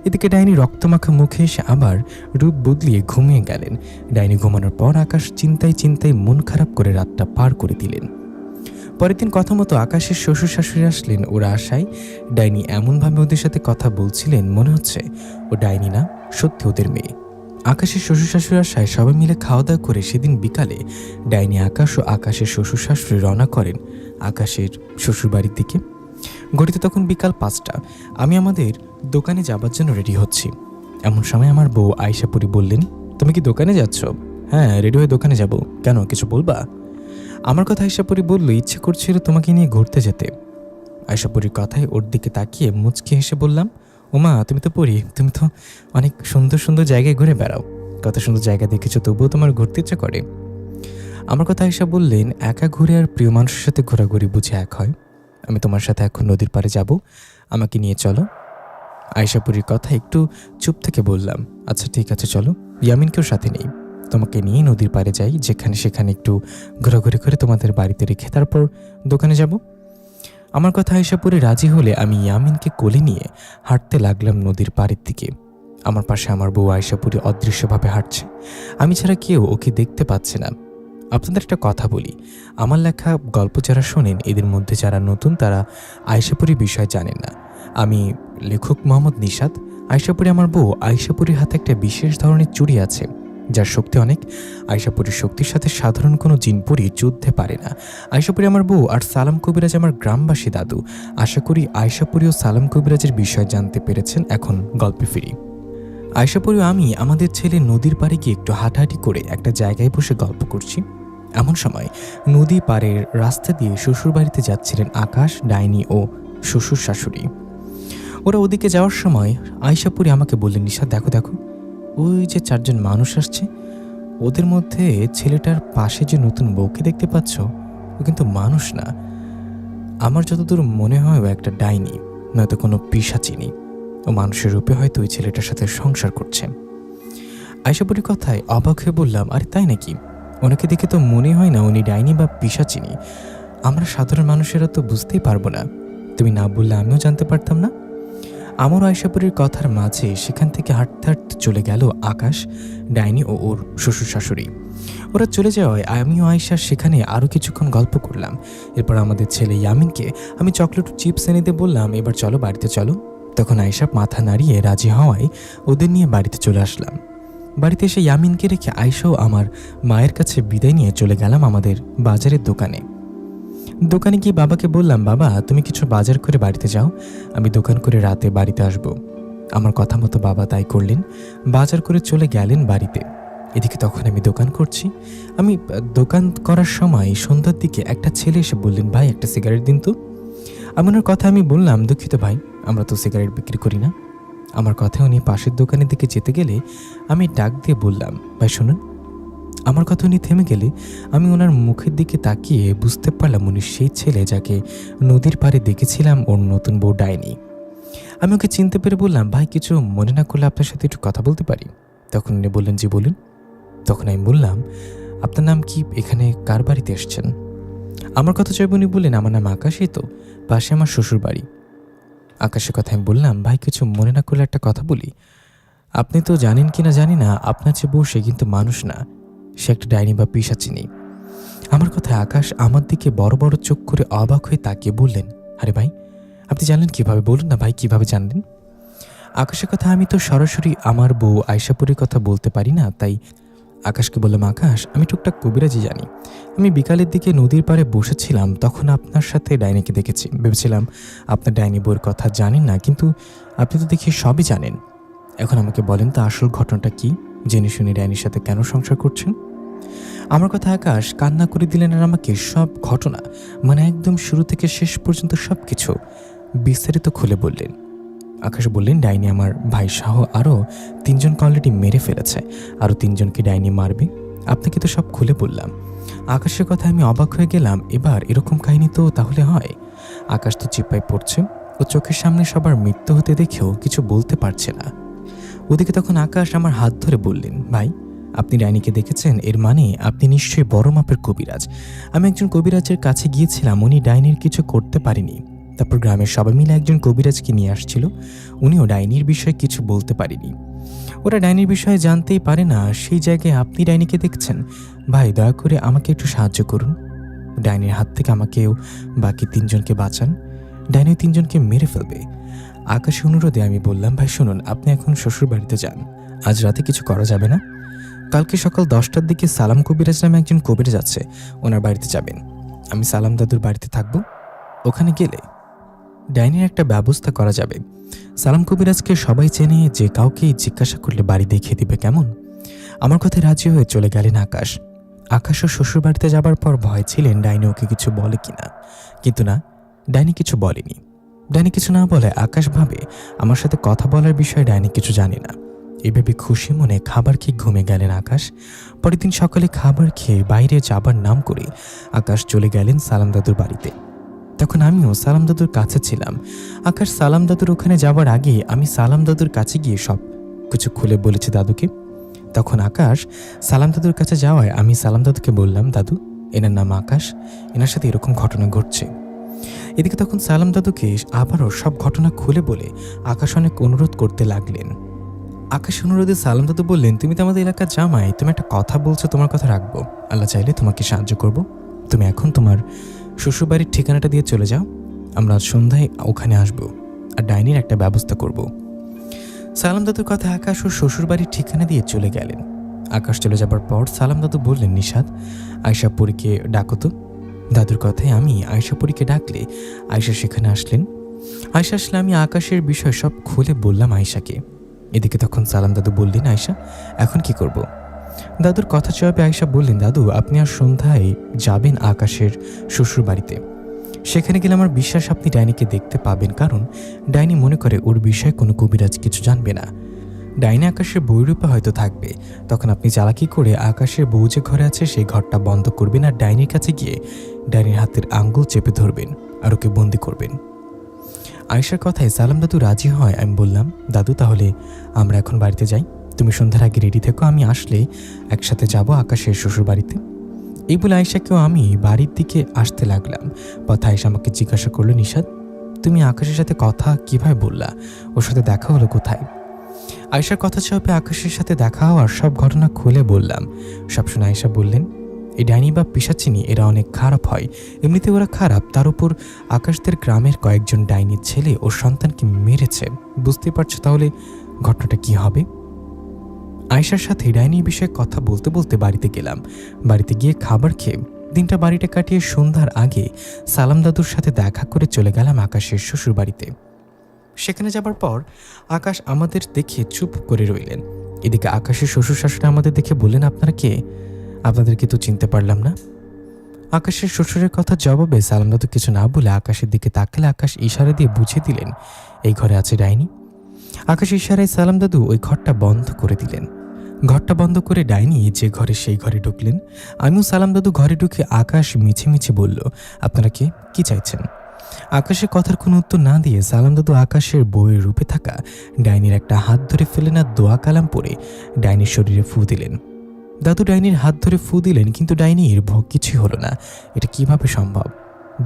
Speaker 2: এদিকে ডাইনি রক্তমাখা মুখে এসে আবার রূপ বদলিয়ে ঘুমিয়ে গেলেন। ডাইনি ঘুমানোর পর আকাশ চিন্তায় চিন্তায় মন খারাপ করে রাতটা পার করে দিলেন। পরের দিন কথা মতো আকাশের শ্বশুর শাশুড়ি আসলেন। ওরা আসায় ডাইনি এমনভাবে ওদের সাথে কথা বলছিলেন মনে হচ্ছে ও ডাইনি না, সত্যি ওদের মেয়ে। আকাশের শ্বশুর শাশুড়ি আসায় সবাই মিলে খাওয়া দাওয়া করে সেদিন বিকালে ডাইনি আকাশ ও আকাশের শ্বশুর শাশুড়ি রওনা করেন আকাশের শ্বশুর বাড়ির দিকে। ঘড়িতে তখন বিকাল 5টা। আমি আমাদের দোকানে যাবার জন্য রেডি হচ্ছি। এমন সময় আমার বউ আয়শাপুরি বললেন, তুমি কি দোকানে যাচ্ছ? হ্যাঁ, রেডি হয়ে দোকানে যাব। কেন, কিছু বলবা? আমার কথা আয়শাপুরি বলল, ইচ্ছে করছিল তোমাকে নিয়ে ঘুরতে যেতে। আয়শাপুরির কথায় ওর দিকে তাকিয়ে মুচকি হেসে বললাম, ওমা তুমি তো পড়ি, তুমি তো অনেক সুন্দর সুন্দর জায়গায় ঘুরে বেড়াও, কত সুন্দর জায়গা দেখেছো, তবুও তোমার ঘুরতে ইচ্ছে করে? আমার কথা আয়শা বললেন, একা ঘুরে আর প্রিয় মানুষের সাথে ঘোরাঘুরি বুঝে এক হয়? আমি তোমার সাথে এখন নদীর পাড়ে যাব, আমাকে নিয়ে চলো। আয়শাপুরির কথা একটু চুপ থেকে বললাম, আচ্ছা ঠিক আছে চলো, ইয়ামিনকেও সাথে নেই, তোমাকে নিয়ে নদীর পাড়ে যাই, যেখানে সেখানে একটু ঘোরাঘুরি করে তোমাদের বাড়িতে রেখে তারপর দোকানে যাব। আমার কথা আয়শাপুরি রাজি হলে আমি ইয়ামিনকে কোলে নিয়ে হাঁটতে লাগলাম নদীর পাড়ের দিকে। আমার পাশে আমার বউ আয়শাপুরি অদৃশ্যভাবে হাঁটছে, আমি ছাড়া কেউ ওকে দেখতে পাচ্ছে না। আপনাদের একটা কথা বলি, আমার লেখা গল্প যারা শোনেন এদের মধ্যে যারা নতুন তারা আয়শাপুরি বিষয় জানেন না। আমি লেখক মোহাম্মদ নিশাত। আয়শাপুরি আমার বউ। আয়শাপুরির হাতে একটা বিশেষ ধরনের চুড়ি আছে যার শক্তি অনেক। আয়শাপুরির শক্তির সাথে সাধারণ কোনো জিনপুরি যুদ্ধে পারে না। আয়শাপুরি আমার বউ আর সালাম কবিরাজ আমার গ্রামবাসী দাদু। আশা করি আয়শাপুরি ও সালাম কবিরাজের বিষয় জানতে পেরেছেন। এখন গল্পে ফিরি। আয়শাপুরি ও আমি আমাদের ছেলে নদীর পাড়ে গিয়ে একটু হাঁটাহাঁটি করে একটা জায়গায় বসে গল্প করছি। এমন সময় নদী পাড়ের রাস্তা দিয়ে শ্বশুরবাড়িতে যাচ্ছিলেন আকাশ, ডাইনি ও শ্বশুর শাশুড়ি। ওরা ওদিকে যাওয়ার সময় আয়শাপুরি আমাকে বললেন, নিশা দেখো দেখো, ওই যে 4 জন মানুষ আসছে, ওদের মধ্যে ছেলেটার পাশে যে নতুন বউকে দেখতে পাচ্ছ, ও কিন্তু মানুষ না। আমার যতদূর মনে হয় ও একটা ডাইনি, নয়তো কোনো পিশাচিনি। ও মানুষের রূপে হয়তো ওই ছেলেটার সাথে সংসার করছে। আয়শাপুরির কথায় অবাক হয়ে বললাম, আরে তাই নাকি? ওনাকে দেখে তো মনে হয় না উনি ডাইনি বা পিশাচিনি। আমরা সাধারণ মানুষেরা তো বুঝতেই পারবো না। তুমি না বললে আমিও জানতে পারতাম না। আমার আয়শাপুরির কথার মাঝে সেখান থেকে হাঁটতে হাঁটতে চলে গেল আকাশ, ডাইনি ও ওর শ্বশুর শাশুড়ি। ওরা চলে যাওয়ায় আমিও আয়শা সেখানে আরও কিছুক্ষণ গল্প করলাম। এরপর আমাদের ছেলে ইয়ামিনকে আমি চকলেট ও চিপস এনে দিয়ে বললাম, এবার চলো বাড়িতে চলো। তখন আয়শা মাথা নাড়িয়ে রাজি হওয়ায় ওদের নিয়ে বাড়িতে চলে আসলাম। বাড়িতে এসে ইয়ামিনকে রেখে আয়শাও আমার মায়ের কাছে বিদায় নিয়ে চলে গেলাম আমাদের বাজারের দোকানে। দোকানে গিয়ে বাবাকে বললাম, বাবা তুমি কিছু বাজার করে বাড়িতে যাও, আমি দোকান করে রাতে বাড়িতে আসব। আমার কথা মতো বাবা তাই করলেন, বাজার করে চলে গেলেন বাড়িতে। এদিকে তখন আমি দোকান করছি। আমি দোকান করার সময় সন্ধ্যার দিকে একটা ছেলে এসে বললেন, ভাই একটা সিগারেট দিন তো। আমার কথা আমি বললাম, দুঃখিত ভাই, আমরা তো সিগারেট বিক্রি করি না। আমার কথা উনি পাশের দোকানের দিকে যেতে গেলে আমি ডাক দিয়ে বললাম, ভাই শুনুন। আমার কথা উনি থেমে গেলে আমি ওনার মুখের দিকে তাকিয়ে বুঝতে পারলাম উনি সেই ছেলে যাকে নদীর পাড়ে দেখেছিলাম, ওর নতুন বউ ডাইনি। আমি ওকে চিনতে পেরে বললাম, ভাই কিছু মনে না করলে আপনার সাথে একটু কথা বলতে পারি? তখন উনি বললেন, জি বলুন। তখন আমি বললাম, আপনার নাম কি, এখানে কার বাড়িতে এসছেন? আমার কথা জয় উনি বললেন, আমার নাম আকাশই তো, পাশে আমার শ্বশুর বাড়ি। আকাশের কথা আমি বললাম, ভাই কিছু মনে না করলে একটা কথা বলি। আপনি তো জানেন কি না জানি না, আপনার যে বউ সে কিন্তু মানুষ না, সে একটা ডাইনি বা পিশাচিনি। আমার কথায় আকাশ আমার দিকে বড় বড় চোখ করে অবাক হয়ে তাকিয়ে বললেন, আরে ভাই আপনি জানলেন কিভাবে? বলুন না ভাই, কিভাবে জানলেন? আকাশের কথা আমি তো সরাসরি আমার বউ আয়শাপুরির কথা বলতে পারি না, তাই আকাশকে বললাম, আকাশ আমি টুকটাক কবিরাজি জানি। আমি বিকালের দিকে নদীর পাড়ে বসেছিলাম, তখন আপনার সাথে ডাইনিকে দেখেছি। ভেবেছিলাম আপনার ডাইনি বউর কথা জানেন না, কিন্তু আপনি তো দেখি সবই জানেন। এখন আমাকে বলেন তো আসল ঘটনাটা কি? জেনে শুনে ডাইনির সাথে কেন সংসার করছেন? আমার কথা আকাশ কান্না করে দিলেন আর আমাকে সব ঘটনা, মানে একদম শুরু থেকে শেষ পর্যন্ত সব কিছু বিস্তারিত খুলে বললেন। আকাশ বললেন, ডাইনি আমার ভাই সহ আরও 3 জনকে অলরেডি মেরে ফেলেছে, আরও 3 জনকে ডাইনি মারবে। আপনাকে তো সব খুলে বললাম। আকাশের কথা আমি অবাক হয়ে গেলাম। এবার এরকম কাহিনী তো তাহলে হয়। আকাশ তো চিপায় পড়ছে, ও চোখের সামনে সবার মৃত্যু হতে দেখেও কিছু বলতে পারছে না। ওদিকে তখন আকাশ আমার হাত ধরে বললেন, ভাই আপনি ডাইনিকে দেখেছেন, এর মানে আপনি নিশ্চয়ই বড় মাপের কবিরাজ। আমি একজন কবিরাজের কাছে গিয়েছিলাম, উনি ডাইনির কিছু করতে পারেনি। তারপর গ্রামের সবাই মিলে একজন কবিরাজকে নিয়ে আসছিল, উনিও ডাইনির বিষয়ে কিছু বলতে পারেনি। ওরা ডাইনির বিষয়ে জানতেই পারে না, সেই জায়গায় আপনি ডাইনিকে দেখছেন। ভাই দয়া করে আমাকে একটু সাহায্য করুন, ডাইনির হাত থেকে আমাকেও বাকি 3 জনকে বাঁচান, ডাইনি 3 জনকে মেরে ফেলবে। আকাশের অনুরোধে আমি বললাম, ভাই শুনুন, আপনি এখন শ্বশুর বাড়িতে যান, আজ রাতে কিছু করা যাবে না। কালকে সকাল 10টার দিকে সালাম কবিরাজ নামে একজন কবিরাজ আছে, ওনার বাড়িতে যাবেন। আমি সালাম দাদুর বাড়িতে থাকবো, ওখানে গেলে ডাইনির একটা ব্যবস্থা করা যাবে। সালাম কবিরাজকে সবাই চেনে, যে কাউকেই জিজ্ঞাসা করলে বাড়ি দেখিয়ে দিবে, কেমন? আমার কথায় রাজি হয়ে চলে গেলেন আকাশ। আকাশও শ্বশুর বাড়িতে যাবার পর ভয় ছিলেন ডাইনি ওকে কিছু বলে কিনা, কিন্তু না, ডাইনি কিছু বলেনি। ডাইনি কিছু না বলে আকাশ ভাবে আমার সাথে কথা বলার বিষয়ে ডাইনি কিছু জানে না। এভাবে খুশি মনে খাবার খেয়ে ঘুমে গেলেন আকাশ। পরের দিন সকালে খাবার খেয়ে বাইরে যাবার নাম করে আকাশ চলে গেলেন সালাম দাদুর বাড়িতে। তখন আমিও সালাম দাদুর কাছে ছিলাম। আকাশ সালাম দাদুর ওখানে যাবার আগে আমি সালাম দাদুর কাছে গিয়ে সব কিছু খুলে বলেছি দাদুকে। তখন আকাশ সালাম দাদুর কাছে যাওয়ায় আমি সালাম দাদুকে বললাম, দাদু এনার নাম আকাশ, এনার সাথে এরকম ঘটনা ঘটছে। এদিকে তখন সালাম দাদুকে আবারও সব ঘটনা খুলে বলে আকাশ অনেক অনুরোধ করতে লাগলেন। আকাশ অনুরোধে সালাম দাদু বললেন, তুমি তো আমাদের এলাকার জামাই, তুমি একটা কথা বলছো, তোমার কথা রাখবো। আল্লাহ চাইলে তোমাকে সাহায্য করব। তুমি এখন তোমার শ্বশুরবাড়ির ঠিকানাটা দিয়ে চলে যাও, আমরা আজ সন্ধ্যায় ওখানে আসবো আর ডাইনির একটা ব্যবস্থা করব। সালাম দাদুর কথা আকাশ ওর শ্বশুরবাড়ির ঠিকানা দিয়ে চলে গেলেন। আকাশ চলে যাবার পর সালাম দাদু বললেন, নিশাদ আয়শাপুরীকে ডাকো তো। দাদুর কথায় আমি আয়শাপুরীকে ডাকলে আয়শা সেখানে আসলেন। আয়শা আসলে আমি আকাশের বিষয় সব খুলে বললাম আয়শাকে। এদিকে তখন সালাম দাদু বললেন, আয়শা এখন কি করব? দাদুর কথা জবাবে আয়শা বললেন, দাদু আপনি আর সন্ধ্যায় যাবেন আকাশের শ্বশুর বাড়িতে। সেখানে গেলে আমার বিশ্বাস আপনি ডাইনিকে দেখতে পাবেন, কারণ ডাইনি মনে করে ওর বিষয়ে কোনো কবিরাজ কিছু জানবে না। ডাইনি আকাশের বইরূপে হয়তো থাকবে, তখন আপনি চালাকি করে আকাশের বউ যে ঘরে আছে সেই ঘরটা বন্ধ করবেন আর ডাইনির কাছে গিয়ে ডাইনির হাতের আঙ্গুল চেপে ধরবেন আর ওকে বন্দি করবেন। আয়েশার কথায় সালাম দাদু রাজি হয়। আমি বললাম, দাদু তাহলে আমরা এখন বাড়িতে যাই, তুমি সন্ধ্যার আগে রেডি থেকো, আমি আসলে একসাথে যাব আকাশের শ্বশুর বাড়িতে। এই বলে আয়েশাকেও আমি বাড়ির দিকে আসতে লাগলাম। পথে আয়েশা আমাকে জিজ্ঞাসা করলো, নিশাদ তুমি আকাশের সাথে কথা কিভাবে বললা, ওর সাথে দেখা হলো কোথায়? আয়েশার কথা জবাবে আকাশের সাথে দেখা হওয়ার সব ঘটনা খুলে বললাম। সব শুনে আয়েশা বললেন, এই ডাইনি বা পিশাচিনি এরা অনেক খারাপ হয়, এমনিতে ওরা খারাপ, তার উপর আকাশদের গ্রামের কয়েকজন ডাইনির ছেলে ওর সন্তানকে মেরেছে, বুঝতে পারছো তাহলে ঘটনাটা কি হবে। আয়েশার সাথে ডাইনির বিষয়ে কথা বলতে বলতে বাড়িতে গেলাম। বাড়িতে গিয়ে খাবার খেয়ে দিনটা বাড়িটা কাটিয়ে সন্ধ্যার আগে সালাম দাদুর সাথে দেখা করে চলে গেলাম আকাশের শ্বশুর বাড়িতে। সেখানে যাবার পর আকাশ আমাদের দেখে চুপ করে রইলেন। এদিকে আকাশের শ্বশুর শাশুড়ি আমাদের দেখে বললেন, আপনারা কে? আপনাদেরকে তো চিনতে পারলাম না। আকাশের শ্বশুরের কথা জবাবে সালাম দাদু কিছু না বলে আকাশের দিকে তাকালে আকাশ ইশারা দিয়ে বুঝিয়ে দিলেন এই ঘরে আছে ডাইনি। আকাশ ইশারায় সালাম দাদু ওই ঘরটা বন্ধ করে দিলেন। ঘরটা বন্ধ করে ডাইনি যে ঘরে সেই ঘরে ঢুকলেন। আমিও সালাম দাদু ঘরে ঢুকে আকাশ মিছে মিছে বলল, আপনারা কে, কি চাইছেন? আকাশের কথার কোনো উত্তর না দিয়ে সালাম দাদু আকাশের বইয়ের রূপে থাকা ডাইনির একটা হাত ধরে ফেলেন আর দোয়া কালাম পরে ডাইনির শরীরে ফু দিলেন। দাদু ডাইনির হাত ধরে ফু দিলেন, কিন্তু ডাইনির ভোগ কিছুই হলো না। এটা কিভাবে সম্ভব?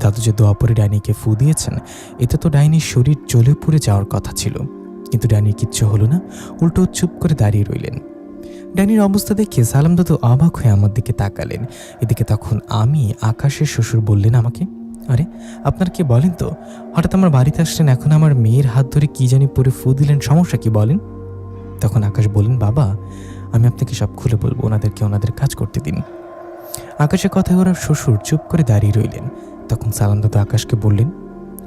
Speaker 2: দাদু যে দোয়া পরে ডাইনিকে ফু দিয়েছেন, এতে তো ডাইনির শরীর জ্বলে পুড়ে যাওয়ার কথা ছিল, কিন্তু ডাইনির কিচ্ছু হলো না, উল্টো চুপ করে দাঁড়িয়ে রইলেন। ডাইনির অবস্থা দেখে সালাম দাদু অবাক হয়ে আমার দিকে তাকালেন। এদিকে তখন আমি আকাশের শ্বশুর বললেন আমাকে, আরে আপনার কে বলেন তো, হঠাৎ আমার বাড়িতে আসলেন, এখন আমার মেয়ের হাত ধরে কি জানি পরে ফু দিলেন, সমস্যা কি বলেন? তখন আকাশ বললেন, বাবা আমি আপনাকে সব খুলে বলবো, ওনাদেরকে ওনাদের কাজ করতে দিন। আকাশের কথায় ওরা শ্বশুর চুপ করে দাঁড়িয়ে রইলেন। তখন সালাম দাদু আকাশকে বললেন,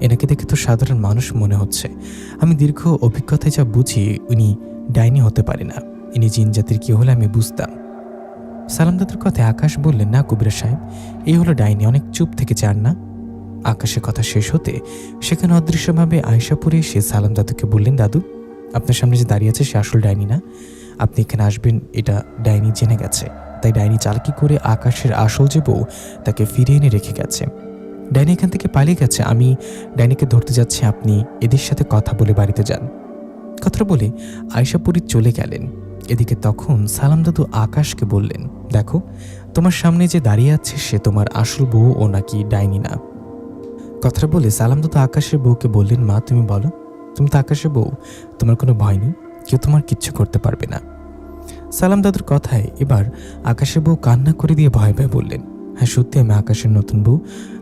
Speaker 2: এনাকে দেখে তো সাধারণ মানুষ মনে হচ্ছে, আমি দীর্ঘ অভিজ্ঞতায় যা বুঝি উনি ডাইনি হতে পারে না, ইনি জিন জাতির কি হলে আমি বুঝতাম। সালাম দাদুর কথায় আকাশ বললেন, না কবিরা সাহেব, এই হলো ডাইনি, অনেক চুপ থেকে চান না। আকাশের কথা শেষ হতে সেখানে অদৃশ্যভাবে আয়শাপুরে এসে সালাম দাদুকে বললেন, দাদু আপনার সামনে যে দাঁড়িয়ে আছে সে আসল ডাইনি না, আপনি এখানে আসবেন এটা ডাইনি জেনে গেছে, তাই ডাইনি চালাকি করে আকাশের আসল যে বউ তাকে ফিরিয়ে এনে রেখে গেছে। ডাইনি এখান থেকে পালিয়ে গেছে। আমি ডাইনিকে ধরতে যাচ্ছি, আপনি এদের সাথে কথা বলে বাড়িতে যান। কথাটা বলে আয়শাপুরী চলে গেলেন। এদিকে তখন সালাম দাদু আকাশকে বললেন, দেখো তোমার সামনে যে দাঁড়িয়ে আছে সে তোমার আসল বউ ও নাকি ডাইনি না। কথাটা বলে সালাম দাদু আকাশের বউকে বললেন, মা তুমি বলো, তুমি তো আকাশের বউ, তোমার কোনো ভয় নেই, কেউ তোমার কিচ্ছু করতে পারবে না। সালাম দাদুর কথায় এবার আকাশের বউ কান্না করে দিয়ে ভয় ভয় বললেন, হ্যাঁ সত্যি আমি আকাশের নতুন বউ।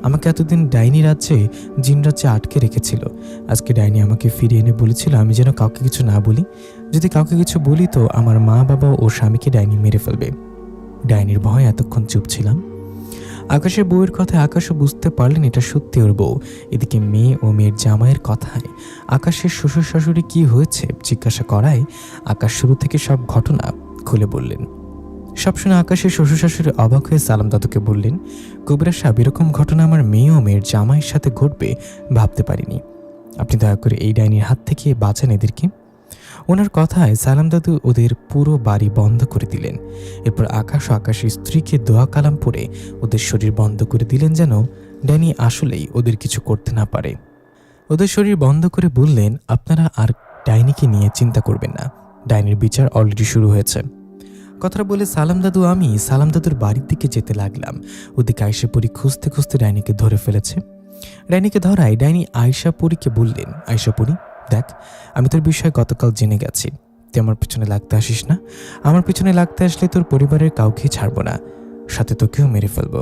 Speaker 2: আমাকে এতদিন ডাইনি রাজ্যে জিন রাজ্যে আটকে রেখেছিল। আজকে ডাইনি আমাকে ফিরিয়ে এনে বলেছিল আমি যেন কাউকে কিছু না বলি, যদি কাউকে কিছু বলি তো আমার মা বাবা ও স্বামীকে ডাইনি মেরে ফেলবে। ডাইনির ভয় এতক্ষণ চুপ ছিলাম। আকাশের বউয়ের কথায় আকাশও বুঝতে পারলেন এটা সত্যি ওর বউ। এদিকে মেয়ে ও মেয়ের জামাইয়ের কথায় আকাশের শ্বশুর শাশুড়ি কি হয়েছে জিজ্ঞাসা করায় আকাশ শুরু থেকে সব ঘটনা খুলে বললেন। সব শুনে আকাশের শ্বশুর শাশুড়ি অবাক হয়ে সালাম দাদুকে বললেন, কবিরা সাহেব, এরকম ঘটনা আমার মেয়ে ও মেয়ের জামাইয়ের সাথে ঘটবে ভাবতে পারিনি। আপনি দয়া করে এই ডাইনির হাত থেকে বাঁচান এদেরকে। ওনার কথায় সালাম দাদু ওদের পুরো বাড়ি বন্ধ করে দিলেন। এরপর আকাশ ও আকাশের স্ত্রীকে দোয়া কালাম পড়ে ওদের শরীর বন্ধ করে দিলেন যেন ডাইনি আসলেই ওদের কিছু করতে না পারে। ওদের শরীর বন্ধ করে বললেন, আপনারা আর ডাইনিকে নিয়ে চিন্তা করবেন না, ডাইনির বিচার অলরেডি শুরু হয়েছে। কথাটা বলে আমি সালাম দাদুর বাড়ির দিকে যেতে লাগলাম। ওদিকে আয়শাপুরী খুঁজতে খুঁজতে ডাইনিকে ধরে ফেলেছে। ডাইনিকে ধরায় ডাইনি আয়শাপুরীকে বললেন, আয়শাপুরী দেখ, আমি তোর বিষয়ে গতকাল জেনে গেছি, তুই আমার পিছনে লাগতে আসিস না। আমার পিছনে লাগতে আসলে তোর পরিবারের কাউকেই ছাড়বো না, সাথে তোকেও মেরে ফেলবো।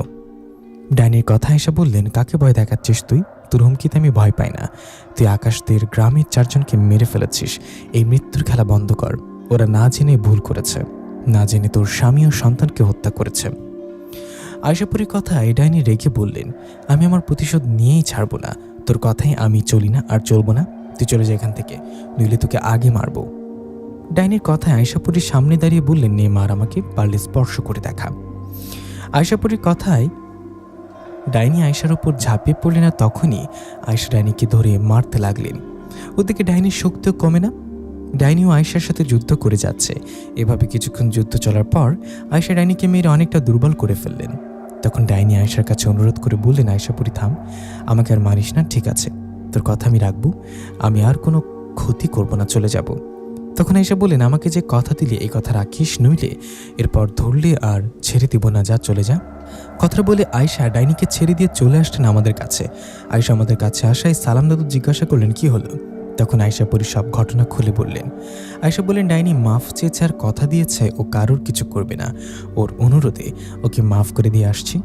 Speaker 2: ডাইনির কথা এসে বললেন, কাকে ভয় দেখাচ্ছিস তুই? তোর হুমকিতে আমি ভয় পাই না। তুই আকাশদের গ্রামের 4 জনকে মেরে ফেলেছিস। এই মৃত্যুর খেলা বন্ধ কর। ওরা না জেনে ভুল করেছে, না জেনে তোর স্বামী ও সন্তানকে হত্যা করেছে। আয়শাপুরীর কথায় ডাইনি রেগে বললেন, আমি আমার প্রতিশোধ নিয়েই ছাড়বো না। তোর কথাই আমি চলি না আর চলবো না। তুই চলে যা এখান থেকে, নইলে তোকে আগে মারবো। ডাইনির কথায় আয়শাপুরীর সামনে দাঁড়িয়ে বললেন, নে মার আমাকে, পারলে স্পর্শ করে দেখা। আয়শাপুরীর কথায় ডাইনি আয়শার উপর ঝাঁপিয়ে পড়লেন আর তখনই আয়শা ডাইনিকে ধরে মারতে লাগলেন। ওদিকে ডাইনির শক্তিও কমে না। ডাইনিও আয়শার সাথে যুদ্ধ করে যাচ্ছে। এভাবে কিছুক্ষণ যুদ্ধ চলার পর আয়শা ডাইনিকে মেরে অনেকটা দুর্বল করে ফেললেন। তখন ডাইনি আয়শার কাছে অনুরোধ করে বললেন, আয়শাপুরী থাম, আমাকে আর মারিস না, ঠিক আছে? তোর কথা আমি রাখবো, আমি আর কোনো ক্ষতি করব না, চলে যাব। তখন আয়শা বললেন, আমাকে যে কথা দিলে এই কথা রাখিস, নইলে এরপর ধরলে আর ছেড়ে দিব না, যা চলে যা। কথাটা বলে আয়শা ডাইনিকে ছেড়ে দিয়ে চলে আসলেন আমাদের কাছে। আয়শা আমাদের কাছে আসায় সালাম দাদু জিজ্ঞাসা করলেন, কি হলো? তখন আয়শাপুরী সব ঘটনা খুলে বললেন। আয়শা বললেন, ডাইনি মাফ চেয়েছে আর কথা দিয়েছে ও কারোর কিছু করবে না, ওর অনুরোধে ওকে মাফ করে দিয়ে আসছি।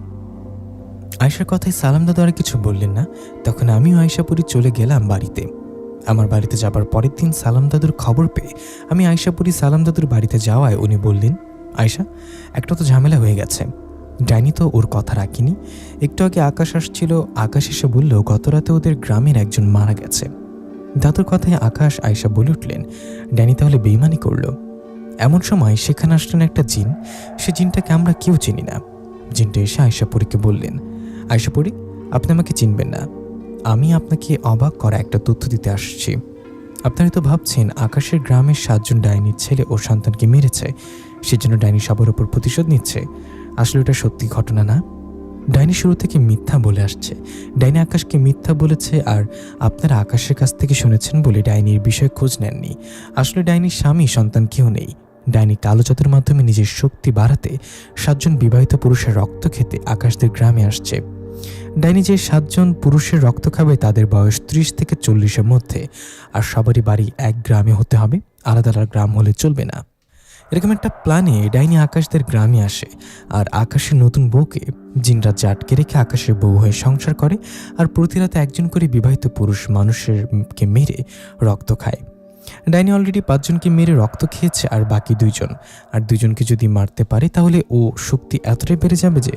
Speaker 2: আয়শার কথায় সালাম দাদু আর কিছু বললেন না। তখন আমিও আয়শাপুরী চলে গেলাম বাড়িতে। আমার বাড়িতে যাবার পরের দিন সালাম দাদুর খবর পেয়ে আমি আয়শাপুরী সালাম দাদুর বাড়িতে যাওয়ায় উনি বললেন, আয়শা, একটা তো ঝামেলা হয়ে গেছে। ডাইনি তো ওর কথা রাখিনি। একটু আগে আকাশ আসছিল, আকাশ এসে বলল গত রাতে ওদের গ্রামের একজন মারা গেছে। দাদুর কথায় আকাশ আয়শা বলে উঠলেন, ডাইনি তাহলে বেইমানি করল। এমন সময় সেখানে আসলেন একটা জিন। সে জিনটাকে আমরা কেউ চিনি না। জিনটা এসে আয়শাপুরীকে বললেন, আয়শাপুরী, আপনি আমাকে চিনবেন না, আমি আপনাকে অবাক করা একটা তথ্য দিতে আসছি। আপনারা তো ভাবছেন আকাশের গ্রামের 7 জন ডাইনির ছেলে ও সন্তানকে মেরেছে, সেজন্য ডাইনি সবার উপর প্রতিশোধ নিচ্ছে। আসলে এটা সত্যি ঘটনা না। ডাইনি শুরু থেকে মিথ্যা বলে আসছে। ডাইনি আকাশকে মিথ্যা বলেছে, আর আপনারা আকাশের কাছ থেকে শুনেছেন বলে ডাইনির বিষয়ে খোঁজ নেননি। আসলে ডাইনির স্বামী সন্তান কেউ নেই। ডাইনি কালো জাদুর মাধ্যমে নিজের শক্তি বাড়াতে 7 জন বিবাহিত পুরুষের রক্ত খেতে আকাশদের গ্রামে আসছে। ডাইনি যে 7 জন পুরুষের রক্ত খাবে তাদের বয়স 30 থেকে 40-এর মধ্যে, আর সবারই বাড়ি এক গ্রামে হতে হবে, আলাদা আলাদা গ্রাম হলে চলবে না। এরকম একটা প্ল্যানে ডাইনি আকাশদের গ্রামে আসে আর আকাশের নতুন বউকে জিনরা আটকে রেখে আকাশের বউ হয়ে সংসার করে, আর প্রতি রাতে একজন করে বিবাহিত পুরুষ মানুষকে মেরে রক্ত খায়। ডাইনি অলরেডি 5 জনকে মেরে রক্ত খেয়েছে, আর বাকি 2 জন, আর 2 জনকে যদি মারতে পারে তাহলে ও শক্তি এতটাই বেড়ে যাবে যে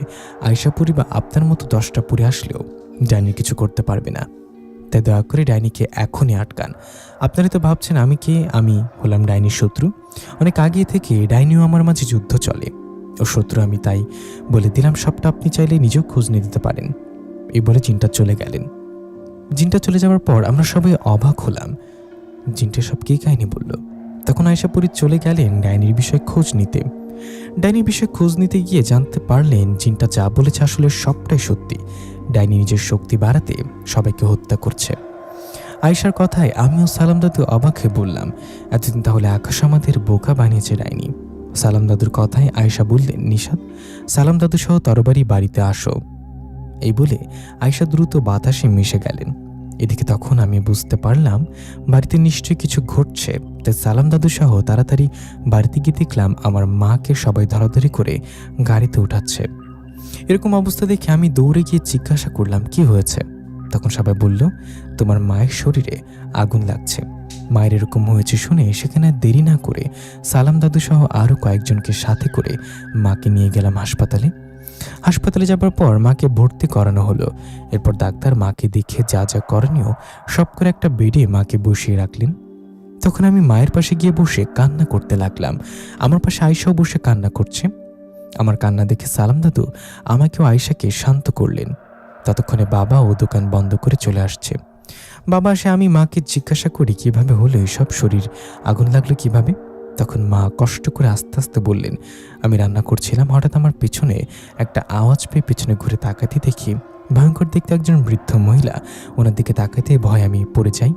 Speaker 2: আয়শাপুরী বা আপনার মতো 10টা পুরী আসলেও ডাইনি কিছু করতে পারবে না। তাই দয়া করে ডাইনিকে এখনই আটকান। আপনারা তো ভাবছেন আমি কে? আমি হলাম ডাইনির শত্রু। অনেক আগে থেকে ডাইনিও আমার মাঝে যুদ্ধ চলে, ও শত্রু আমি, তাই বলে দিলাম সবটা আপনি চাইলে নিজেও খোঁজ নিয়ে দিতে পারেন। এই বলে জিনটা চলে গেলেন। জিনটা চলে যাওয়ার পর আমরা সবাই অবাক হলাম, জিনটা সব কী কাহিনী বলল। তখন আয়শাপুরী চলে গেলেন ডাইনির বিষয়ে খোঁজ নিতে। ডাইনির বিষয়ে খোঁজ নিতে গিয়ে জানতে পারলেন জিনটা যা বলেছে আসলে সবটাই সত্যি। ডাইনি নিজের শক্তি বাড়াতে সবাইকে হত্যা করছে। আয়েশার কথায় আমিও সালাম দাদু অবাক হয়ে বললাম, এতদিন তাহলে আকাশ আমাদের বোকা বানিয়েছে ডাইনি। সালাম দাদুর কথায় আয়েশা বললেন, নিশাত, সালাম দাদু সহ তরবারি বাড়িতে আসো। এই বলে আয়েশা দ্রুত বাতাসে মিশে গেলেন। এদিকে তখন আমি বুঝতে পারলাম বাড়িতে নিশ্চয়ই কিছু ঘটছে। তাই সালাম দাদু সহ তাড়াতাড়ি বাড়িতে গিয়ে দেখলাম আমার মাকে সবাই ধরাধরি করে গাড়িতে উঠাচ্ছে। এরকম অবস্থা দেখে আমি দৌড়ে গিয়ে জিজ্ঞাসা করলাম, কি হয়েছে? তখন সবাই বলল, তোমার মায়ের শরীরে আগুন লাগছে। মায়ের এরকম হয়েছে শুনে সেখানে দেরি না করে সালাম দাদু সহ আরও কয়েকজনকে সাথে করে মাকে নিয়ে গেলাম হাসপাতালে। হাসপাতালে যাবার পর মাকে ভর্তি করানো হলো। এরপর ডাক্তার মাকে দেখে যা যা করণীয় সব করে একটা বেডে মাকে বসিয়ে রাখলেন। তখন আমি মায়ের পাশে গিয়ে বসে কান্না করতে লাগলাম। আমার পাশে আয়েশাও বসে কান্না করছে। আমার কান্না দেখে সালাম দাদু আমাকেও আয়েশাকে শান্ত করলেন। ততক্ষণে বাবা ও দোকান বন্ধ করে চলে আসছে। বাবা আসে, আমি মাকে জিজ্ঞাসা করি কিভাবে হলো এসব, শরীর আগুন লাগলো কিভাবে? তখন মা কষ্ট করে আস্তে আস্তে বললেন, আমি রান্না করছিলাম, হঠাৎ আমার পেছনে একটা আওয়াজ পেয়ে পেছনে ঘুরে তাকাতে দেখি ভয়ঙ্কর দেখতে একজন বৃদ্ধ মহিলা। ওনার দিকে তাকাতে ভয় আমি পড়ে যাই।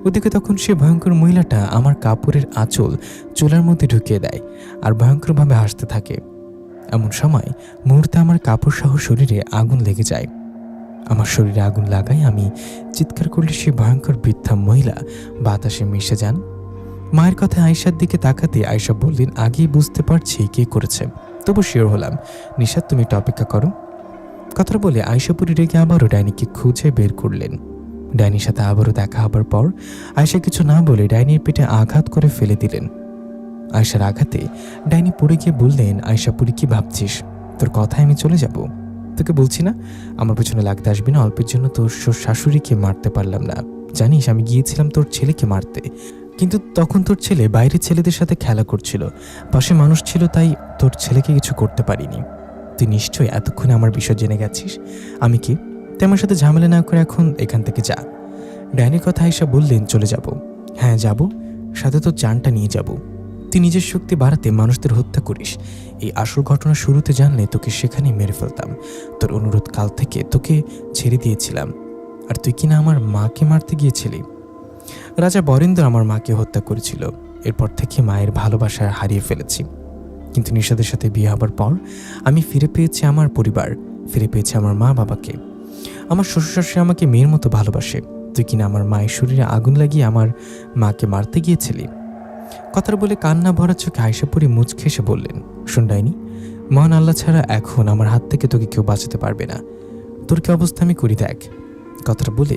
Speaker 2: ওদিকে তখন সে ভয়ঙ্কর মহিলাটা আমার কাপড়ের আঁচল চুলার মধ্যে ঢুকিয়ে দেয় আর ভয়ঙ্করভাবে হাসতে থাকে। এমন সময় মুহূর্তে আমার কাপড় সহ শরীরে আগুন লেগে যায়। আমার শরীরে আগুন লাগায় আমি চিৎকার করলে সে ভয়ঙ্কর বৃদ্ধা মহিলা বাতাসে মিশে যান। মায়ের কথায় আয়েশার দিকে তাকাতে আয়েশা বললেন, আগেই বুঝতে পারছি কে করেছে, তবু শিওর হলাম। নিশাত, তুমি একটু অপেক্ষা করো। কথাটা বলে আয়েশা পুরি রেগে আবারও ডাইনিকে খুঁজে বের করলেন। ডাইনির সাথে আবারও দেখা হবার পর আয়েশা কিছু না বলে ডাইনির পেটে আঘাত করে ফেলে দিলেন। আয়েশার আঘাতে ডাইনি পড়ে গিয়ে বললেন, আয়েশা পুরি, কি ভাবছিস? তোর কথায় আমি চলে যাব? তোকে বলছি না আমার পেছনে লাগতে আসবি না। অল্পের জন্য তোর শাশুড়িকে মারতে পারলাম না, জানিস? আমি গিয়েছিলাম তোর ছেলেকে মারতে, কিন্তু তখন তোর ছেলে বাইরের ছেলেদের সাথে খেলা করছিল, পাশে মানুষ ছিল, তাই তোর ছেলেকে কিছু করতে পারিনি। তুই নিশ্চয়ই এতক্ষণে আমার বিষয় জেনে গেছিস। আমি কি? তুই আমার সাথে ঝামেলা না করে এখন এখান থেকে যা। ডাইনির কথা আয়েশা বললেন, চলে যাব? হ্যাঁ যাব, সাথে তোর জানটা নিয়ে যাব। তুই নিজের শক্তি বাড়াতে মানুষদের হত্যা করিস। এই আসল ঘটনা শুরুতে জানলে তোকে সেখানেই মেরে ফেলতাম। তোর অনুরোধ কাল থেকে তোকে ছেড়ে দিয়েছিলাম, আর তুই কিনা আমার মাকে মারতে গিয়েছিলি। রাজা বরেন্দ্র আমার মাকে হত্যা করেছিল। এরপর থেকে মায়ের ভালোবাসা হারিয়ে ফেলেছি, কিন্তু নিশাদের সাথে বিয়ে হবার পর আমি ফিরে পেয়েছি আমার পরিবার, ফিরে পেয়েছি আমার মা বাবাকে। আমার শ্বশুর শাশুড়ি আমাকে মেয়ের মতো ভালোবাসে। তুই কিনা আমার মায়ের শরীরে আগুন লাগিয়ে আমার মাকে মারতে গিয়েছিলি। কথাটা বলে কান্না ভরা চোখে আয়েশা পুরি মুচকে এসে বললেন, শোন ডাইনি, মহান আল্লাহ ছাড়া এখন আমার হাত থেকে তোকে কেউ বাঁচাতে পারবে না। তোর কি অবস্থা আমি করি দেখ। কথাটা বলে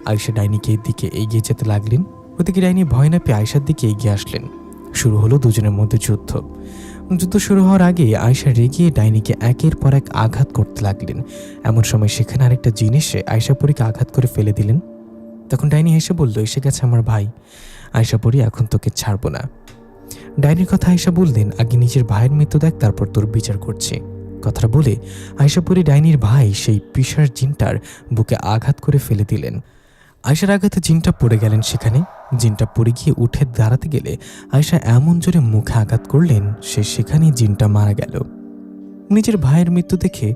Speaker 2: আয়েশা ডাইনিকে দিকে এগিয়ে যেতে লাগলেন। ওদিকে ডাইনি ভয় না পেয়ে আয়েশার দিকে এগিয়ে আসলেন। শুরু হলো দুজনের মধ্যে যুদ্ধ। যুদ্ধ শুরু হওয়ার আগে আয়েশা রেগিয়ে ডাইনিকে একের পর এক আঘাত করতে লাগলেন। এমন সময় সেখানে আরেকটা জিন এসে আয়েশা পুরীকে আঘাত করে ফেলে দিলেন। তখন ডাইনি হেসে বলল, এসে গেছে আমার ভাই। আয়েশা পুরী, এখন তোকে ছাড়বো না। ডাইনির কথা আয়েশা বললেন, আগে নিজের ভাইয়ের মৃত্যু দেখ, তারপর তোর বিচার করছি। কথাটা বলে আয়েশা পুরী ডাইনির ভাই সেই পিশাচ জিনটার বুকে আঘাত করে ফেলে দিলেন। আয়েশার আঘাতে জিনটা পড়ে গেলেন সেখানে। জিনটা পড়ে গিয়ে উঠে দাঁড়াতে গেলে আয়েশা এমন জোরে মুখে আঘাত করলেন সেখানেই জিনটা মারা গেল। নিজের ভাইয়ের মৃত্যু দেখে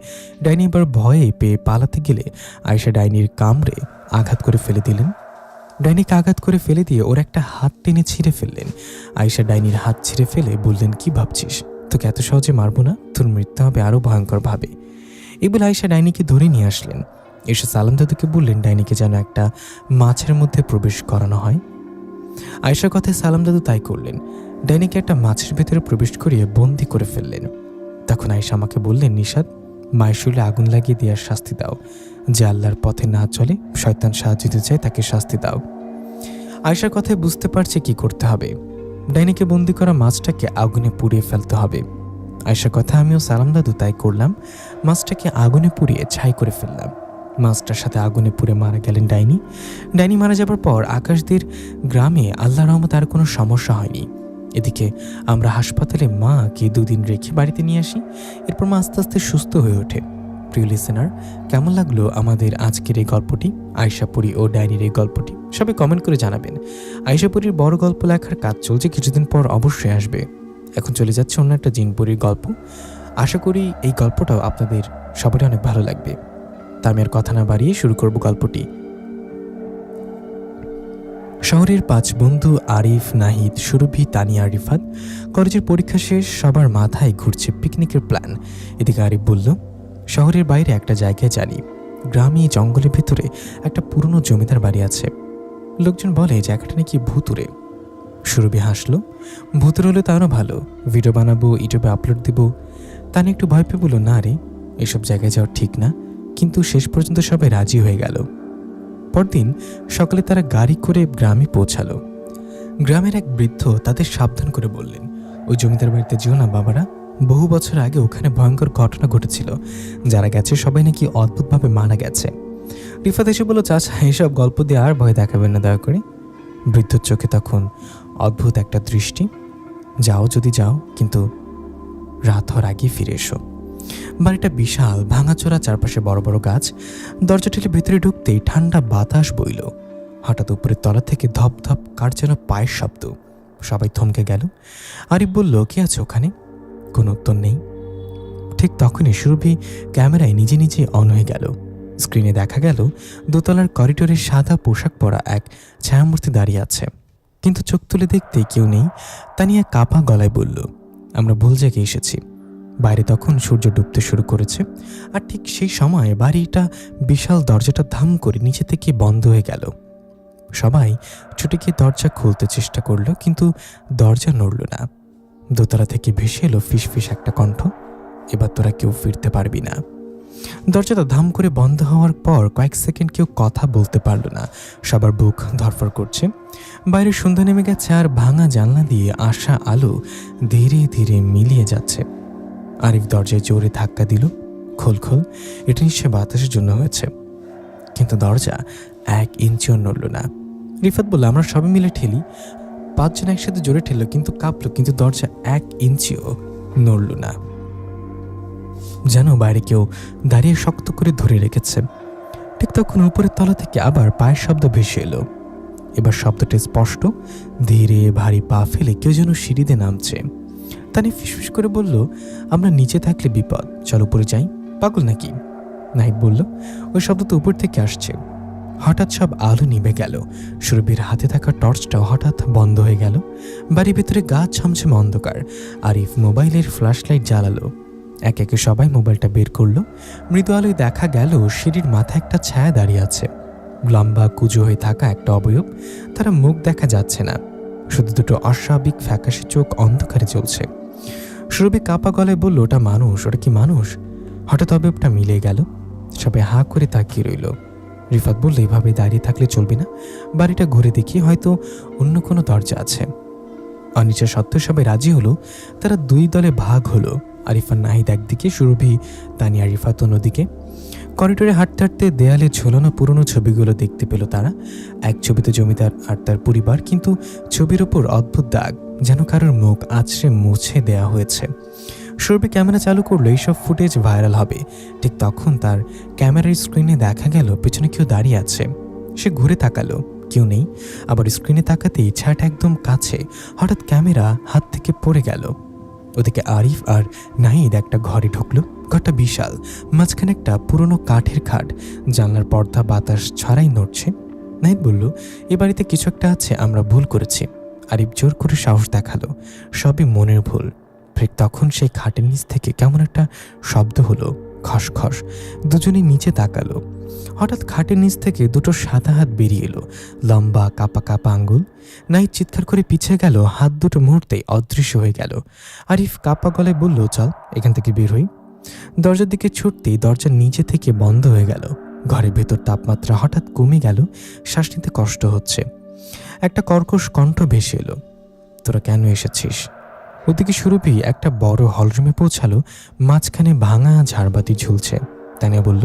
Speaker 2: ডাইনি এবার ভয়ে পেয়ে পালাতে গেলে আয়েশা ডাইনির কামড়ে আঘাত করে ফেলে দিলেন। ডাইনিকে আঘাত করে ফেলে দিয়ে ওর একটা হাত টেনে ছিঁড়ে ফেললেন। আয়েশা ডাইনির হাত ছিঁড়ে ফেলে বললেন, কি ভাবছিস? তোকে এত সহজে মারবো না, তোর মৃত্যু হবে আরও ভয়ঙ্কর ভাবে। এই বলে আয়েশা ডাইনিকে ধরে নিয়ে আসলেন। এসে সালাম দাদুকে বললেন ডাইনিকে যেন একটা মাছের মধ্যে প্রবেশ করানো হয়। আয়েশার কথায় সালাম দাদু তাই করলেন। ডাইনিকে একটা মাছের ভেতরে প্রবেশ করিয়ে বন্দি করে ফেললেন। তখন আয়েশা আমাকে বললেন, নিশাত, মায়ের শরীরে আগুন লাগিয়ে দেওয়ার শাস্তি দাও। যে আল্লাহর পথে না চলে, শয়তান সাহায্য দিতে চায়, তাকে শাস্তি দাও। আয়েশার কথায় বুঝতে পারছে কি করতে হবে। ডাইনিকে বন্দি করা মাছটাকে আগুনে পুড়িয়ে ফেলতে হবে। আয়েশার কথা আমিও সালাম দাদু তাই করলাম। মাছটাকে আগুনে পুড়িয়ে ছাই করে ফেললাম। মাছটার সাথে আগুনে পুড়ে মারা গেলেন ডাইনি। ডাইনি মারা যাবার পর আকাশদের গ্রামে আল্লাহর রহমতে আর কোনো সমস্যা হয়নি। এদিকে আমরা হাসপাতালে মাকে 2 দিন রেখে বাড়িতে নিয়ে আসি। এরপর মা আস্তে আস্তে সুস্থ হয়ে ওঠে। প্রিয় লিসেনার, কেমন লাগলো আমাদের আজকের এই গল্পটি, আয়েশা পুরী ও ডাইনির এই গল্পটি? সবাই কমেন্ট করে জানাবেন। আয়েশা পুরীর বড় গল্প লেখার কাজ চলছে, কিছুদিন পর অবশ্যই আসবে। এখন চলে যাচ্ছে অন্য একটা জিনপুরীর গল্প। আশা করি এই গল্পটাও আপনাদের সবারই অনেক ভালো লাগবে। তা আমি আর কথা না বাড়িয়ে শুরু করব গল্পটি। শহরের 5 বন্ধু আরিফ, নাহিদ, সুরভি, তানিয়া, রিফাত। কলেজের পরীক্ষা শেষ, সবার মাথায় ঘুরছে পিকনিকের প্ল্যান। এদিকে আরিফ বলল, শহরের বাইরে একটা জায়গায় জানি, গ্রামে জঙ্গলের ভেতরে একটা পুরনো জমিদার বাড়ি আছে। লোকজন বলে জায়গাটা নাকি ভুতুরে। সুরভি হাসলো, ভুতুরে হলে তারও ভালো, ভিডিও বানাবো, ইউটিউবে আপলোড দিব। তানি একটু ভয় পেয়ে বলল, না রে, এসব জায়গায় যাওয়া ঠিক না। কিন্তু শেষ পর্যন্ত সবাই রাজি হয়ে গেল। পরদিন সকালে তারা গাড়ি করে গ্রামে পৌঁছালো। গ্রামের এক বৃদ্ধ তাদের সাবধান করে বললেন, ওই জমিদার বাড়িতে যেও না বাবারা, বহু বছর আগে ওখানে ভয়ঙ্কর ঘটনা ঘটেছিল। যারা গেছে সবাই নাকি অদ্ভুতভাবে মারা গেছে। রিফাত এসে বলল, চাচা এইসব গল্প দিয়ে আর ভয় দেখাবেন না দয়া করে। বৃদ্ধর চোখে তখন অদ্ভুত একটা দৃষ্টি। যাও যদি যাও, কিন্তু রাত হওয়ার আগে ফিরে এসো। বাড়িটা বিশাল, ভাঙাচোরা, চারপাশে বড় বড় গাছ। দরজা ঠেলে ভেতরে ঢুকতেই ঠান্ডা বাতাস বইল। হঠাৎ উপরের তলা থেকে ধপ ধপ কার যেন পায়ের শব্দ। সবাই থমকে গেল। আরিফ বলল, কে আছে ওখানে? কোনো উত্তর নেই। ঠিক তখনই সুরভি ক্যামেরায় নিজে নিজে অন হয়ে গেল। স্ক্রিনে দেখা গেল দোতলার করিডোরে সাদা পোশাক পরা এক ছায়ামূর্তি দাঁড়িয়ে আছে, কিন্তু চোখ তুলে দেখতে কেউ নেই। তানিয়া কাঁপা গলায় বলল, আমরা ভুল জায়গায় এসেছি। বাইরে তখন সূর্য ডুবতে শুরু করেছে, আর ঠিক সেই সময় বাড়িটা বিশাল দরজাটা ধাম করে নিচে থেকে বন্ধ হয়ে গেল। সবাই ছুটে গিয়ে দরজা খুলতে চেষ্টা করলো, কিন্তু দরজা নড়ল না। দোতলা থেকে ভেসে এলো ফিস ফিস একটা কণ্ঠ, এবার তোরা কেউ ফিরতে পারবি না। দরজাটা ধাম করে বন্ধ হওয়ার পর কয়েক সেকেন্ড কেউ কথা বলতে পারল না। সবার বুক ধরফর করছে। বাইরে সন্ধ্যা নেমে গেছে, আর ভাঙা জানলা দিয়ে আসা আলো ধীরে ধীরে মিলিয়ে যাচ্ছে। আরিফ দরজায় জোরে ধাক্কা দিল, খোল খোল, এটা নিশ্চয় বাতাসের জন্য হয়েছে। কিন্তু দরজা 1 ইঞ্চিও নড়ল না। রিফাত বলল, আমরা সবাই মিলে ঠেলি। 5 জন একসাথে জোরে ঠেললো, কিন্তু কাঁপলো, কিন্তু দরজা 1 ইঞ্চিও নড়ল না। যেন বাইরে কেউ দাঁড়িয়ে শক্ত করে ধরে রেখেছে। ঠিক তখন উপরের তলা থেকে আবার পায়ের শব্দ ভেসে এলো। এবার শব্দটা স্পষ্ট, ধীরে ভারী পা ফেলে কেউ যেন সিঁড়িতে নামছে। তানি ফিসফিস করে বলল, আমরা নিচে থাকলে বিপদ, চল উপরে যাই। পাগল নাকি? নাহিদ বলল, ওই শব্দ তো উপর থেকে আসছে। হঠাৎ সব আলো নিভে গেল। সুরভির হাতে থাকা টর্চটাও হঠাৎ বন্ধ হয়ে গেল। বাড়ির ভেতরে গা ছমছমে অন্ধকার। আরিফ মোবাইলের ফ্ল্যাশ লাইট জ্বালালো। একে একে সবাই মোবাইলটা বের করলো। মৃদু আলোয় দেখা গেল সিঁড়ির মাথায় একটা ছায়া দাঁড়িয়ে আছে, লম্বা কুঁজো হয়ে থাকা একটা অবয়ব। তারা মুখ দেখা যাচ্ছে না, শুধু দুটো অস্বাভাবিক ফ্যাকাশে চোখ অন্ধকারে জ্বলছে। সুরভি কাঁপা গলায় বলল, ওটা মানুষ, ওটা কি মানুষ? হঠাৎ অবয়বটা মিলে গেল। সবাই হাঁ করে তাকিয়ে রইল। রিফাত বলল, এভাবে দাঁড়িয়ে থাকলে চলবে না, বাড়িটা ঘুরে দেখি, হয়তো অন্য কোনো দরজা আছে। অনিচ্ছা সত্ত্বেও সবাই রাজি হলো। তারা 2 দলে ভাগ হলো। আরিফ আর নাহিদ একদিকে, সুরভি, তানিয়া, রিফাত অন্যদিকে। করিডোরে হাঁটতে হাঁটতে দেয়ালে ঝোলানো পুরনো ছবিগুলো দেখতে পেল তারা। এক ছবিতে জমিদার আর তার পরিবার, কিন্তু ছবির ওপর অদ্ভুত দাগ, যেন কারোর মুখ আছড়ে মুছে দেয়া হয়েছে। সুরভি ক্যামেরা চালু করলো, এইসব ফুটেজ ভাইরাল হবে। ঠিক তখন তার ক্যামেরার স্ক্রিনে দেখা গেল পেছনে কেউ দাঁড়িয়ে আছে। সে ঘুরে তাকালো, কেউ নেই। আবার স্ক্রিনে তাকাতেই ছায়াটা একদম কাছে। হঠাৎ ক্যামেরা হাত থেকে পড়ে গেল। ওদিকে আরিফ আর নাহিদ একটা ঘরে ঢুকলো। ঘরটা বিশাল, মাঝখানে একটা পুরনো কাঠের খাট, জানলার পর্দা বাতাস ছড়াই নড়ছে। নাহিদ বলল, এ বাড়িতে কিছু একটা আছে, আমরা ভুল করেছি। আরিফ জোর করে সাহস দেখালো, সবই মনের ভুল। ঠিক তখন সেই খাটের নিচ থেকে কেমন একটা শব্দ হলো, খসখস। দুজনেই নিচে তাকালো। হঠাৎ খাটের নিচ থেকে দুটো সাদা হাত বেরিয়ে এলো, লম্বা কাপা কাপা আঙ্গুল। নাহিদ চিৎকার করে পিছিয়ে গেল, হাত দুটো মুহূর্তেই অদৃশ্য হয়ে গেল। আরিফ কাপা গলায় বলল, চল এখান থেকে বের হই। দরজার দিকে ছুটতেই দরজা নিচে থেকে বন্ধ হয়ে গেল। ঘরের ভেতর তাপমাত্রা হঠাৎ কমে গেল, শ্বাস নিতে কষ্ট হচ্ছে। একটা কর্কশ কণ্ঠ ভেসে এলো, তোরা কেন এসেছিস? ওদিকে সুরভি একটা বড় হলরুমে পৌঁছালো। মাঝখানে ভাঙা ঝাড়বাতি ঝুলছে। তানিয়া বলল,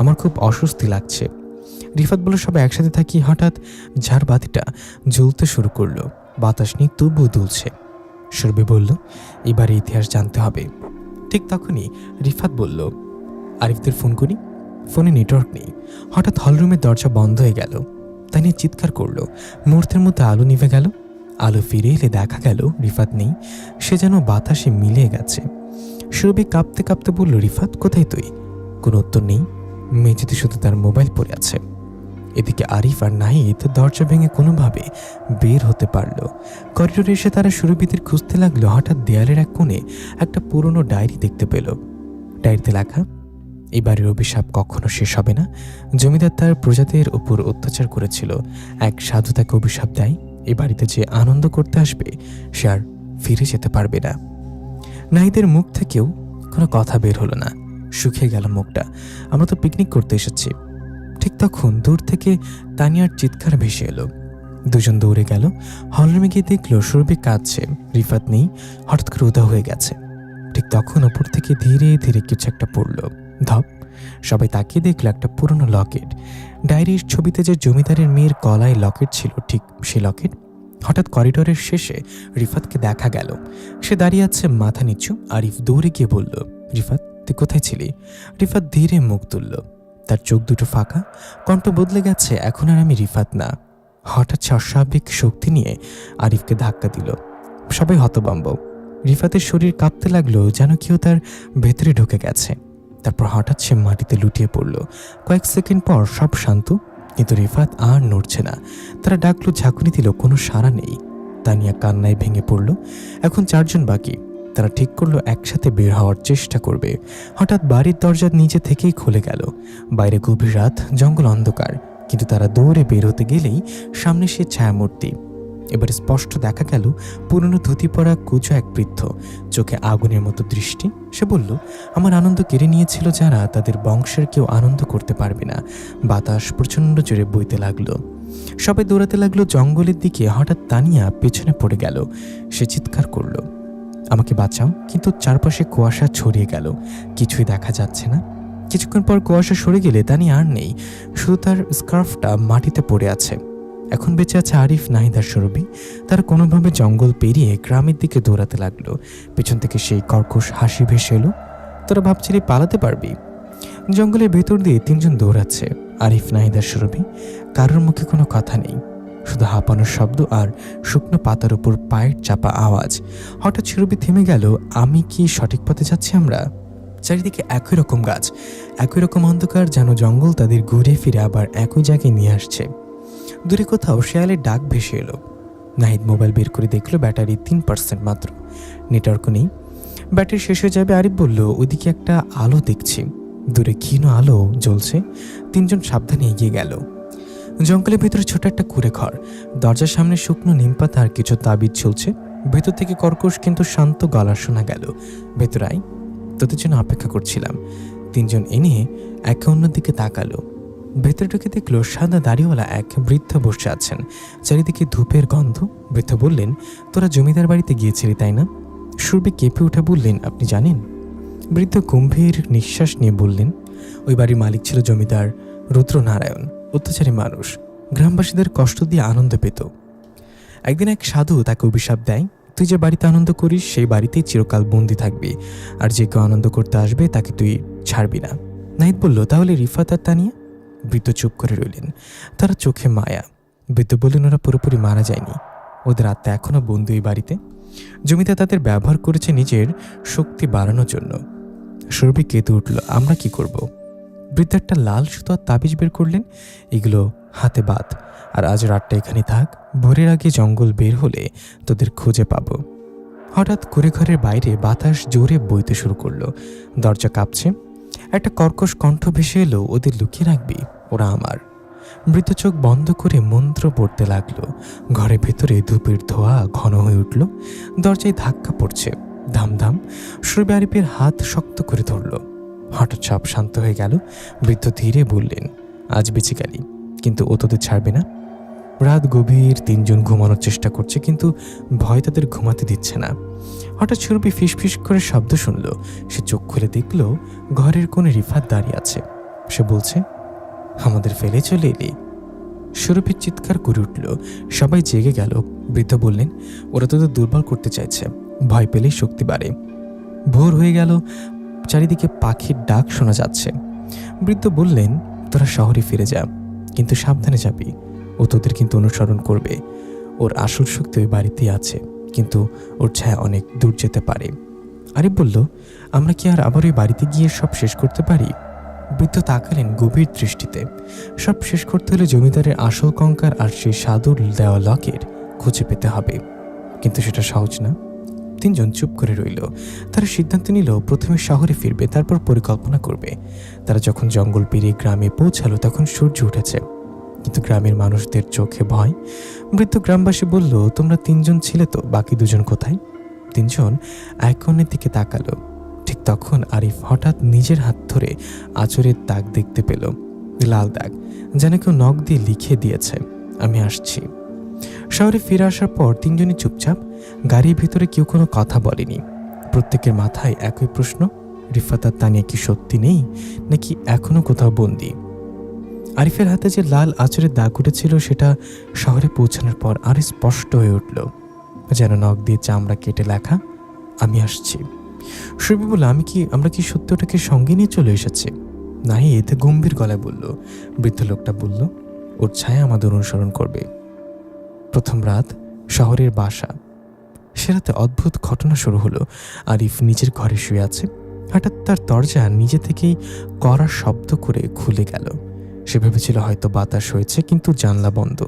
Speaker 2: আমার খুব অস্বস্তি লাগছে। রিফাত বলল, সবাই একসাথে থাকি। হঠাৎ ঝাড়বাতিটা জ্বলতে শুরু করলো, বাতাস নিয়ে তবু দুলছে। সুরভি বলল, এবারে ইতিহাস জানতে হবে। ঠিক তখনই রিফাত বলল, আরিফদের ফোন করি। ফোনে নেটওয়ার্ক নেই। হঠাৎ হলরুমের দরজা বন্ধ হয়ে গেল। তানিয়া চিৎকার করলো। মুহূর্তের মধ্যে আলো নিভে গেল। আলো ফিরে এলে দেখা গেল রিফাত নেই, সে যেন বাতাসে মিলিয়ে গেছে। সুরভি কাঁপতে কাঁপতে বলল, রিফাত কোথায় তুই? কোনো উত্তর নেই, মেঝেতে শুধু তার মোবাইল পড়ে আছে। এদিকে আরিফ আর নাহিদ দরজা ভেঙে কোনোভাবে বের হতে পারল। করিডোরে এসে তারা সুরভিদের খুঁজতে লাগলো। হঠাৎ দেয়ালের এক কোণে একটা পুরনো ডায়েরি দেখতে পেল। ডায়েরিতে লেখা, এই বাড়ির অভিশাপ কখনো শেষ হবে না। জমিদার তার প্রজাদের উপর অত্যাচার করেছিল। এক সাধু তাকে অভিশাপ দেয়, এই বাড়িতে যে আনন্দ করতে আসবে সে আর ফিরে যেতে পারবে না। নাহিদের মুখ থেকেও কোনো কথা বের হলো না, শুকিয়ে গেল মুখটা। আমরা তো পিকনিক করতে এসেছি। ঠিক তখন দূর থেকে তানিয়ার চিৎকার ভেসে এলো। দুজন দৌড়ে গেল। হলরুমে গিয়ে দেখলো সুরভি কাঁদছে, রিফাত নেই, হঠাৎ করে উধাও হয়ে গেছে। ঠিক তখন ওপর থেকে ধীরে ধীরে কিছু একটা পড়লো। ধপ। সবাই তাকিয়ে দেখলো একটা পুরনো লকেট। ডায়েরির ছবিতে যে জমিদারের মেয়ের গলায় লকেট ছিল, ঠিক সেই লকেট। হঠাৎ করিডোরের শেষে রিফাতকে দেখা গেল। সে দাঁড়িয়ে আছে মাথা নিচু। আরিফ দৌড়ে গিয়ে বলল, রিফাত তুই কোথায় ছিলি? রিফাত ধীরে মুখ তুলল, তার চোখ দুটো ফাঁকা, কণ্ঠ বদলে গেছে। এখন আর আমি রিফাত না। হঠাৎ সে অস্বাভাবিক শক্তি নিয়ে আরিফকে ধাক্কা দিল। সবাই হতভম্ব। রিফাতের শরীর কাঁপতে লাগলো, যেন কেউ তার ভেতরে ঢুকে গেছে। তারপর হঠাৎ সে মাটিতে লুটিয়ে পড়ল। কয়েক সেকেন্ড পর সব শান্ত, কিন্তু রিফাত আর নড়ছে না। তারা ডাকলো, ঝাঁকুনি দিল, কোনো সাড়া নেই। তানিয়া কান্নায় ভেঙে পড়ল। এখন চারজন বাকি। তারা ঠিক করলো একসাথে বের হওয়ার চেষ্টা করবে। হঠাৎ বাড়ির দরজা নিজে থেকেই খুলে গেল। বাইরে গভীর রাত, জঙ্গল অন্ধকার, কিন্তু তারা দৌড়ে বের হতে গেলেই সামনে সে ছায়ামূর্তি। এবার স্পষ্ট দেখা গেল পুরনো ধুতি পরা কুচো এক বৃদ্ধ, চোখে আগুনের মতো দৃষ্টি। সে বলল, আমার আনন্দ কেড়ে নিয়েছিল যারা, তাদের বংশের কেউ আনন্দ করতে পারবে না। বাতাস প্রচণ্ড জোরে বইতে লাগলো। সবাই দৌড়াতে লাগলো জঙ্গলের দিকে। হঠাৎ তানিয়া পেছনে পড়ে গেল। সে চিৎকার করলো, আমাকে বাঁচাও! কিন্তু চারপাশে কুয়াশা ছড়িয়ে গেল, কিছুই দেখা যাচ্ছে না। কিছুক্ষণ পর কুয়াশা সরে গেলে তানিয়া আর নেই, শুধু তার স্কার্ফটা মাটিতে পড়ে আছে। এখন বেঁচে আছে আরিফ, নাহিদ আর সুরভি। তারা কোনোভাবে জঙ্গল পেরিয়ে গ্রামের দিকে দৌড়াতে লাগলো। পেছন থেকে সেই কর্কশ হাসি ভেসে এলো, তোরা ভাবছিলি পালাতে পারবি? জঙ্গলের ভেতর দিয়ে তিনজন দৌড়াচ্ছে, আরিফ, নাহিদ আর সুরভি। কারোর মুখে কোনো কথা নেই, শুধু হাঁপানোর শব্দ আর শুকনো পাতার উপর পায়ের চাপা আওয়াজ। হঠাৎ সুরভি থেমে গেল। আমি কি সঠিক পথে যাচ্ছি? আমরা চারিদিকে একই রকম গাছ, একই রকম অন্ধকার, যেন জঙ্গল তাদের ঘুরে ফিরে আবার একই জায়গায় নিয়ে আসছে। দূরে কোথাও শেয়ালের ডাক ভেসে এলো। নাহিদ মোবাইল বের করে দেখলো ব্যাটারি 3% মাত্র, নেটওয়ার্কও নেই। ব্যাটারি শেষ হয়ে যাবে। আরিফ বলল, ওইদিকে একটা আলো দেখছি, দূরে ক্ষীণ আলো জ্বলছে। তিনজন সাবধানে এগিয়ে গেল। জঙ্গলের ভেতরে ছোট একটা কুঁড়ে ঘর, দরজার সামনে শুকনো নিমপাতা আর কিছু তাবিজ ঝুলছে। ভেতর থেকে কর্কশ কিন্তু শান্ত গলা শোনা গেল, ভেতর আয়, তোদের জন্য অপেক্ষা করছিলাম। তিনজন এনে একে অন্যের দিকে তাকালো। ভেতরে ঢুকে দেখলো সাদা দাড়িওয়ালা এক বৃদ্ধ বসে আছেন, চারিদিকে ধূপের গন্ধ। বৃদ্ধ বললেন, তোরা জমিদার বাড়িতে গিয়েছিলি তাই না? সুরভি কেঁপে উঠে বললেন, আপনি জানেন? বৃদ্ধ গম্ভীর নিঃশ্বাস নিয়ে বললেন, ওই বাড়ির মালিক ছিল জমিদার রুদ্রনারায়ণ, অত্যাচারী মানুষ, গ্রামবাসীদের কষ্ট দিয়ে আনন্দ পেত। একদিন এক সাধু তাকে অভিশাপ দেয়, তুই যে বাড়িতে আনন্দ করিস সেই বাড়িতেই চিরকাল বন্দি থাকবি, আর যে কেউ আনন্দ করতে আসবে তাকে তুই ছাড়বি না। নাহিদ বলল, তাহলে রিফাত আর তানিয়া? বৃদ্ধ চুপ করে রইলেন, তারা চোখে মায়া। বৃদ্ধ বললেন, ওরা পুরোপুরি মারা যায়নি, ওদের আত্মা এখনো বন্দি ওই বাড়িতে। জমিদার তাদের ব্যবহার করেছে নিজের শক্তি বাড়ানোর জন্য। সুরভি কেঁদে উঠল, আমরা কি করব? বৃদ্ধ একটা লাল সুতো আর তাবিজ বের করলেন, এগুলো হাতে বাঁধ, আর আজ রাতটা এখানে থাক, ভোরের আগে জঙ্গল বের হলে তোদের খুঁজে পাবো। হঠাৎ কুঁড়ে ঘরের বাইরে বাতাস জোরে বইতে শুরু করলো। দরজা কাঁপছে। একটা কর্কশ কণ্ঠ ভেসে এলো, ওদের লুকিয়ে রাখবি, ওরা আমার। বৃদ্ধ চোখ বন্ধ করে মন্ত্র পড়তে লাগলো। ঘরের ভেতরে ধূপের ধোঁয়া ঘন হয়ে উঠল। দরজায় ধাক্কা পড়ছে, ধামধাম। সুরভি আরিফের হাত শক্ত করে ধরল। হঠাৎ সব শান্ত হয়ে গেল। বৃদ্ধ ধীরে বললেন, আজ বেঁচে গেলি, কিন্তু ও তোদের ছাড়বে না। রাত গভীর, তিনজন ঘুমানোর চেষ্টা করছে, কিন্তু ভয় তাদের ঘুমাতে দিচ্ছে না। হঠাৎ সুরভি ফিসফিস করে শব্দ শুনল। সে চোখ খুলে দেখল ঘরের কোণে রিফাত দাঁড়িয়ে আছে। সে বলছে, আমাদের ফেলে চলে এলি? সুরভির চিৎকার করে উঠল। সবাই জেগে গেল। বৃদ্ধ বললেন, ওরা তোদের দুর্বল করতে চাইছে, ভয় পেলেই শক্তি বাড়ে। ভোর হয়ে গেল, চারিদিকে পাখির ডাক শোনা যাচ্ছে। বৃদ্ধ বললেন, তোরা শহরে ফিরে যা, কিন্তু সাবধানে যাবি, ও তোদের কিন্তু অনুসরণ করবে। ওর আসল শক্তি ওই বাড়িতেই আছে, কিন্তু ওর ছায়া অনেক দূর যেতে পারে। আরিফ বলল, আমরা কি আর আবার ওই বাড়িতে গিয়ে সব শেষ করতে পারি? বৃদ্ধ তাকালেন গভীর দৃষ্টিতে। সব শেষ করতে হলে জমিদারের আসল কঙ্কাল আর সেই সাধুর দেওয়া লকেট খুঁজে পেতে হবে, কিন্তু সেটা সহজ না। তিনজন চুপ করে রইল। তারা সিদ্ধান্ত নিল প্রথমে শহরে ফিরবে, তারপর পরিকল্পনা করবে। তারা যখন জঙ্গল পেরিয়ে গ্রামে পৌঁছালো তখন সূর্য উঠেছে, কিন্তু গ্রামের মানুষদের চোখে ভয়। বৃদ্ধ গ্রামবাসী বলল, তোমরা তিনজন ছিলে তো, বাকি দুজন কোথায়? তিনজন এক অন্যের দিকে তাকালো। ঠিক তখন আরিফ হঠাৎ নিজের হাত ধরে আঁচড়ের দাগ দেখতে পেল, লাল দাগ, যেন কেউ নখ দিয়ে লিখে দিয়েছে, আমি আসছি। শহরে ফিরে আসার পর তিনজনই চুপচাপ। গাড়ির ভিতরে কেউ কোনো কথা বলেনি। প্রত্যেকের মাথায় একই প্রশ্ন, রিফাত আর তানিয়া কি সত্যি নেই, নাকি এখনো কোথাও বন্দি? আরিফের হাতে যে লাল আঁচড়ের দাগ উঠেছিল সেটা শহরে পৌঁছানোর পর আরো স্পষ্ট হয়ে উঠল, যেন নখ দিয়ে চামড়া কেটে লেখা, আমি আসছি। সুরভি বলল, আমরা কি সত্যি ওটাকে সঙ্গে নিয়ে চলে এসেছি? নাহিদ গম্ভীর গলায় বলল। বৃদ্ধ লোকটা বলল, ওর ছায়া আমাদের অনুসরণ করবে। প্রথম রাত, শহরের বাসা। সে রাতে অদ্ভুত ঘটনা শুরু হলো। আরিফ নিজের ঘরে শুয়ে আছে, হঠাৎ তার দরজা নিজে থেকেই কড়া শব্দ করে খুলে গেল। সে ভেবেছিল হয়তো বাতাস হয়েছে, কিন্তু জানলা বন্ধ।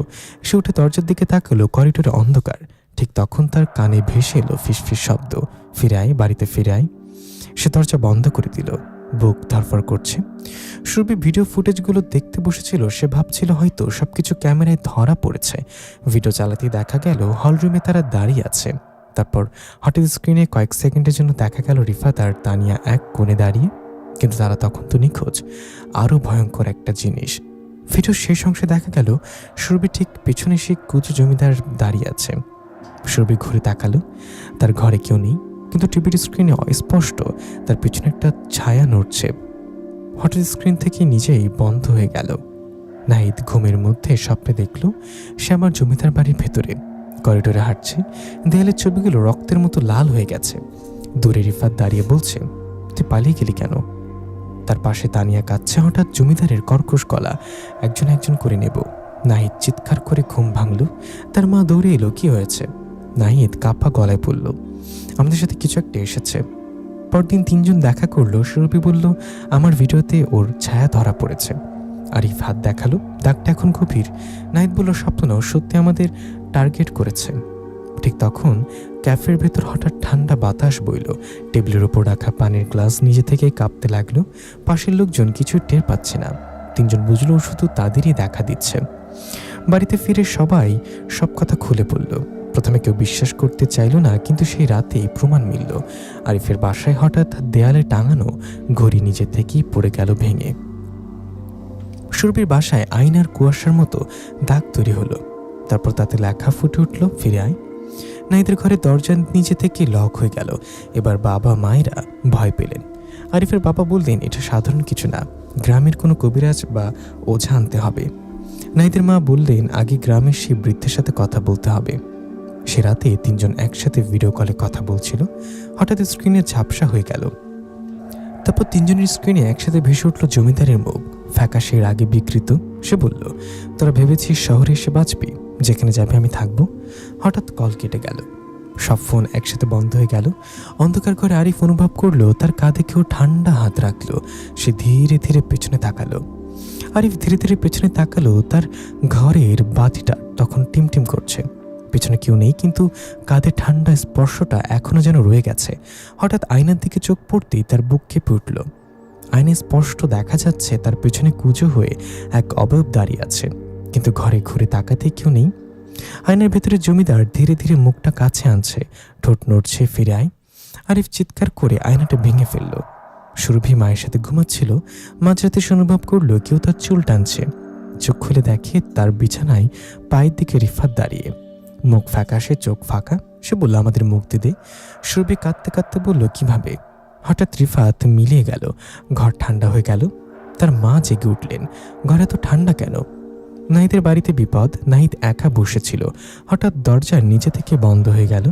Speaker 2: সে উঠে দরজার দিকে তাকালো, করিডোরে অন্ধকার। ঠিক তখন তার কানে ভেসে এলো ফিসফিস শব্দ, ফিরে আয়, বাড়িতে ফিরে আয়। সে দরজা বন্ধ করে দিল, বুক ধরফর করছে। সুরভি ভিডিও ফুটেজগুলো দেখতে বসেছিল। সে ভাবছিল হয়তো সবকিছু ক্যামেরায় ধরা পড়েছে। ভিডিও চালাতে দেখা গেল হলরুমে তারা দাঁড়িয়ে আছে। তারপর হঠাৎ স্ক্রিনে কয়েক সেকেন্ডের জন্য দেখা গেল রিফাত আর তানিয়া এক কোণে দাঁড়িয়ে, কিন্তু তারা তখন তো নিখোঁজ। আরও ভয়ঙ্কর একটা জিনিস, ভিডিওর শেষ অংশে দেখা গেল সুরভি ঠিক পেছনে সে কুচু জমিদার দাঁড়িয়ে আছে। সুরভি ঘুরে তাকালো, তার ঘরে কেউ নেই, কিন্তু টিভির স্ক্রিনে স্পষ্ট তার পিছনে একটা ছায়া নড়ছে। হঠাৎ স্ক্রিন থেকে নিজেই বন্ধ হয়ে গেল। নাহিদ ঘুমের মধ্যে স্বপ্নে দেখল সে আমার জমিদার বাড়ির ভেতরে, করিডোরে হাঁটছে। দেয়ালের ছবিগুলো রক্তের মতো লাল হয়ে গেছে। দূরে রিফাত দাঁড়িয়ে বলছে, তুই পালিয়ে গেলি কেন? তার পাশে তানিয়া কাঁদছে। হঠাৎ জমিদারের কর্কশ গলা, একজন একজন করে নেব। নাহিদ চিৎকার করে ঘুম ভাঙল। তার মা দৌড়ে এলো, কি হয়েছে? নাহিদ কাঁপা গলায় বলল, আমাদের সাথে কিছু একটা এসেছে। পরদিন তিনজন দেখা করলো। সুরভি বলল, আমার ভিডিওতে ওর ছায়া ধরা পড়েছে। আরিফ হাত দেখালো, দাগটা এখন গভীর। নাহিদ বলল, স্বপ্ন না, সত্যি আমাদের টার্গেট করেছে। ঠিক তখন ক্যাফের ভেতর হঠাৎ ঠান্ডা বাতাস বইল। টেবিলের ওপর রাখা পানির গ্লাস নিজে থেকেই কাঁপতে লাগলো। পাশের লোকজন কিছু টের পাচ্ছে না। তিনজন বুঝলো শুধু তাদেরই দেখা দিচ্ছে। বাড়িতে ফিরে সবাই সব কথা খুলে পড়ল। প্রথমে কেউ বিশ্বাস করতে চাইল না, কিন্তু সেই রাতেই প্রমাণ মিলল। আরিফের বাসায় হঠাৎ দেয়ালে টাঙানো ঘড়ি নিজে থেকেই পড়ে গেল ভেঙে। সুরভির বাসায় আয়নার কুয়াশার মতো দাগ তৈরি হলো। তারপর তাতে লেখা ফুটে উঠল, ফিরে আয়। নাহিদের ঘরে দরজা নিজে থেকে লক হয়ে গেল। এবার বাবা মায়েরা ভয় পেলেন। আরিফের বাবা বললেন, এটা সাধারণ কিছু না, গ্রামের কোনো কবিরাজ বা ওঝা আনতে হবে। নাহিদের মা বললেন, আগে গ্রামের সেই বৃদ্ধের সাথে কথা বলতে হবে। সে রাতে তিনজন একসাথে ভিডিও কলে কথা বলছিল। হঠাৎ স্ক্রিনে ঝাপসা হয়ে গেল। তারপর তিনজনের স্ক্রিনে একসাথে ভেসে উঠল জমিদারের মুখ, ফ্যাকাশে রাগে বিকৃত। সে বলল, তোরা ভেবেছিস শহরে এসে বাঁচবি, যেখানে যাবে আমি থাকবো? হঠাৎ কল কেটে গেল। সব ফোন একসাথে বন্ধ হয়ে গেল। অন্ধকার ঘরে আরিফ অনুভব করলো তার কাঁধে কেউ ঠান্ডা হাত রাখলো। সে ধীরে ধীরে পেছনে তাকালো। আরিফ ধীরে ধীরে পেছনে তাকালো। তার ঘরের বাতিটা তখন টিমটিম করছে। পেছনে কেউ নেই, কিন্তু কাঁধে ঠান্ডা স্পর্শটা এখনো যেন রয়ে গেছে। হঠাৎ আয়নার দিকে চোখ পড়তেই তার বুক কেঁপে উঠল। আয়নায় স্পষ্ট দেখা যাচ্ছে তার পেছনে কুঁজো হয়ে এক অবয়ব দাঁড়িয়ে আছে, কিন্তু ঘরে ঘুরে তাকাতে কেউ নেই। আয়নার ভেতরে জমিদার ধীরে ধীরে মুখটা কাছে আনছে, ঠোঁট নড়ছে, ফিরে আয়। আরিফ চিৎকার করে আয়নাটা ভেঙে ফেলল। সুরভি মায়ের সাথে ঘুমাচ্ছিল। মাঝরাতে সে অনুভব করলো কেউ তার চুল টানছে। চোখ খুলে দেখে তার বিছানায় পায়ের দিকে রিফাত দাঁড়িয়ে, মুখ ফ্যাকাশে, চোখ ফাঁকা। সে বলল, আমাদের মুক্তি দে। সুরভি কাঁদতে কাঁদতে বলল, কিভাবে? হঠাৎ রিফাত মিলিয়ে গেল। ঘর ঠান্ডা হয়ে গেল। তার মা জেগে উঠলেন, ঘর এত ঠান্ডা কেন? নাহিদের বাড়িতে বিপদ। নাহিদ একা বসেছিল। হঠাৎ দরজা নিজে থেকে বন্ধ হয়ে গেল।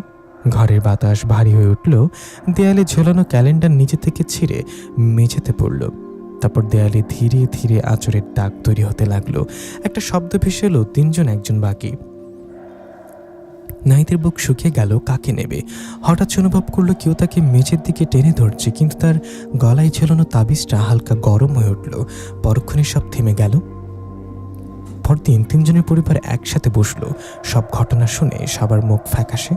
Speaker 2: ঘরের বাতাস ভারী হয়ে উঠল। দেয়ালে ঝোলানো ক্যালেন্ডার নিজে থেকে ছিঁড়ে মেঝেতে পড়ল। তারপর দেয়ালে ধীরে ধীরে আঁচড়ের দাগ তৈরি হতে লাগলো। একটা শব্দ ভেসে এলো, তিনজন একজন বাকি। নাহিদের বুক শুকিয়ে গেল, কাকে নেবে। হঠাৎ অনুভব করলো কেউ তাকে মেঝের দিকে টেনে ধরছে, কিন্তু তার গলায় ঝোলানো তাবিজটা হালকা গরম হয়ে উঠল। পরক্ষণে সব থেমে গেল। পরদিন তিনজনের পরিবার একসাথে বসলো। সব ঘটনা শুনে সবার মুখ ফ্যাকাশে।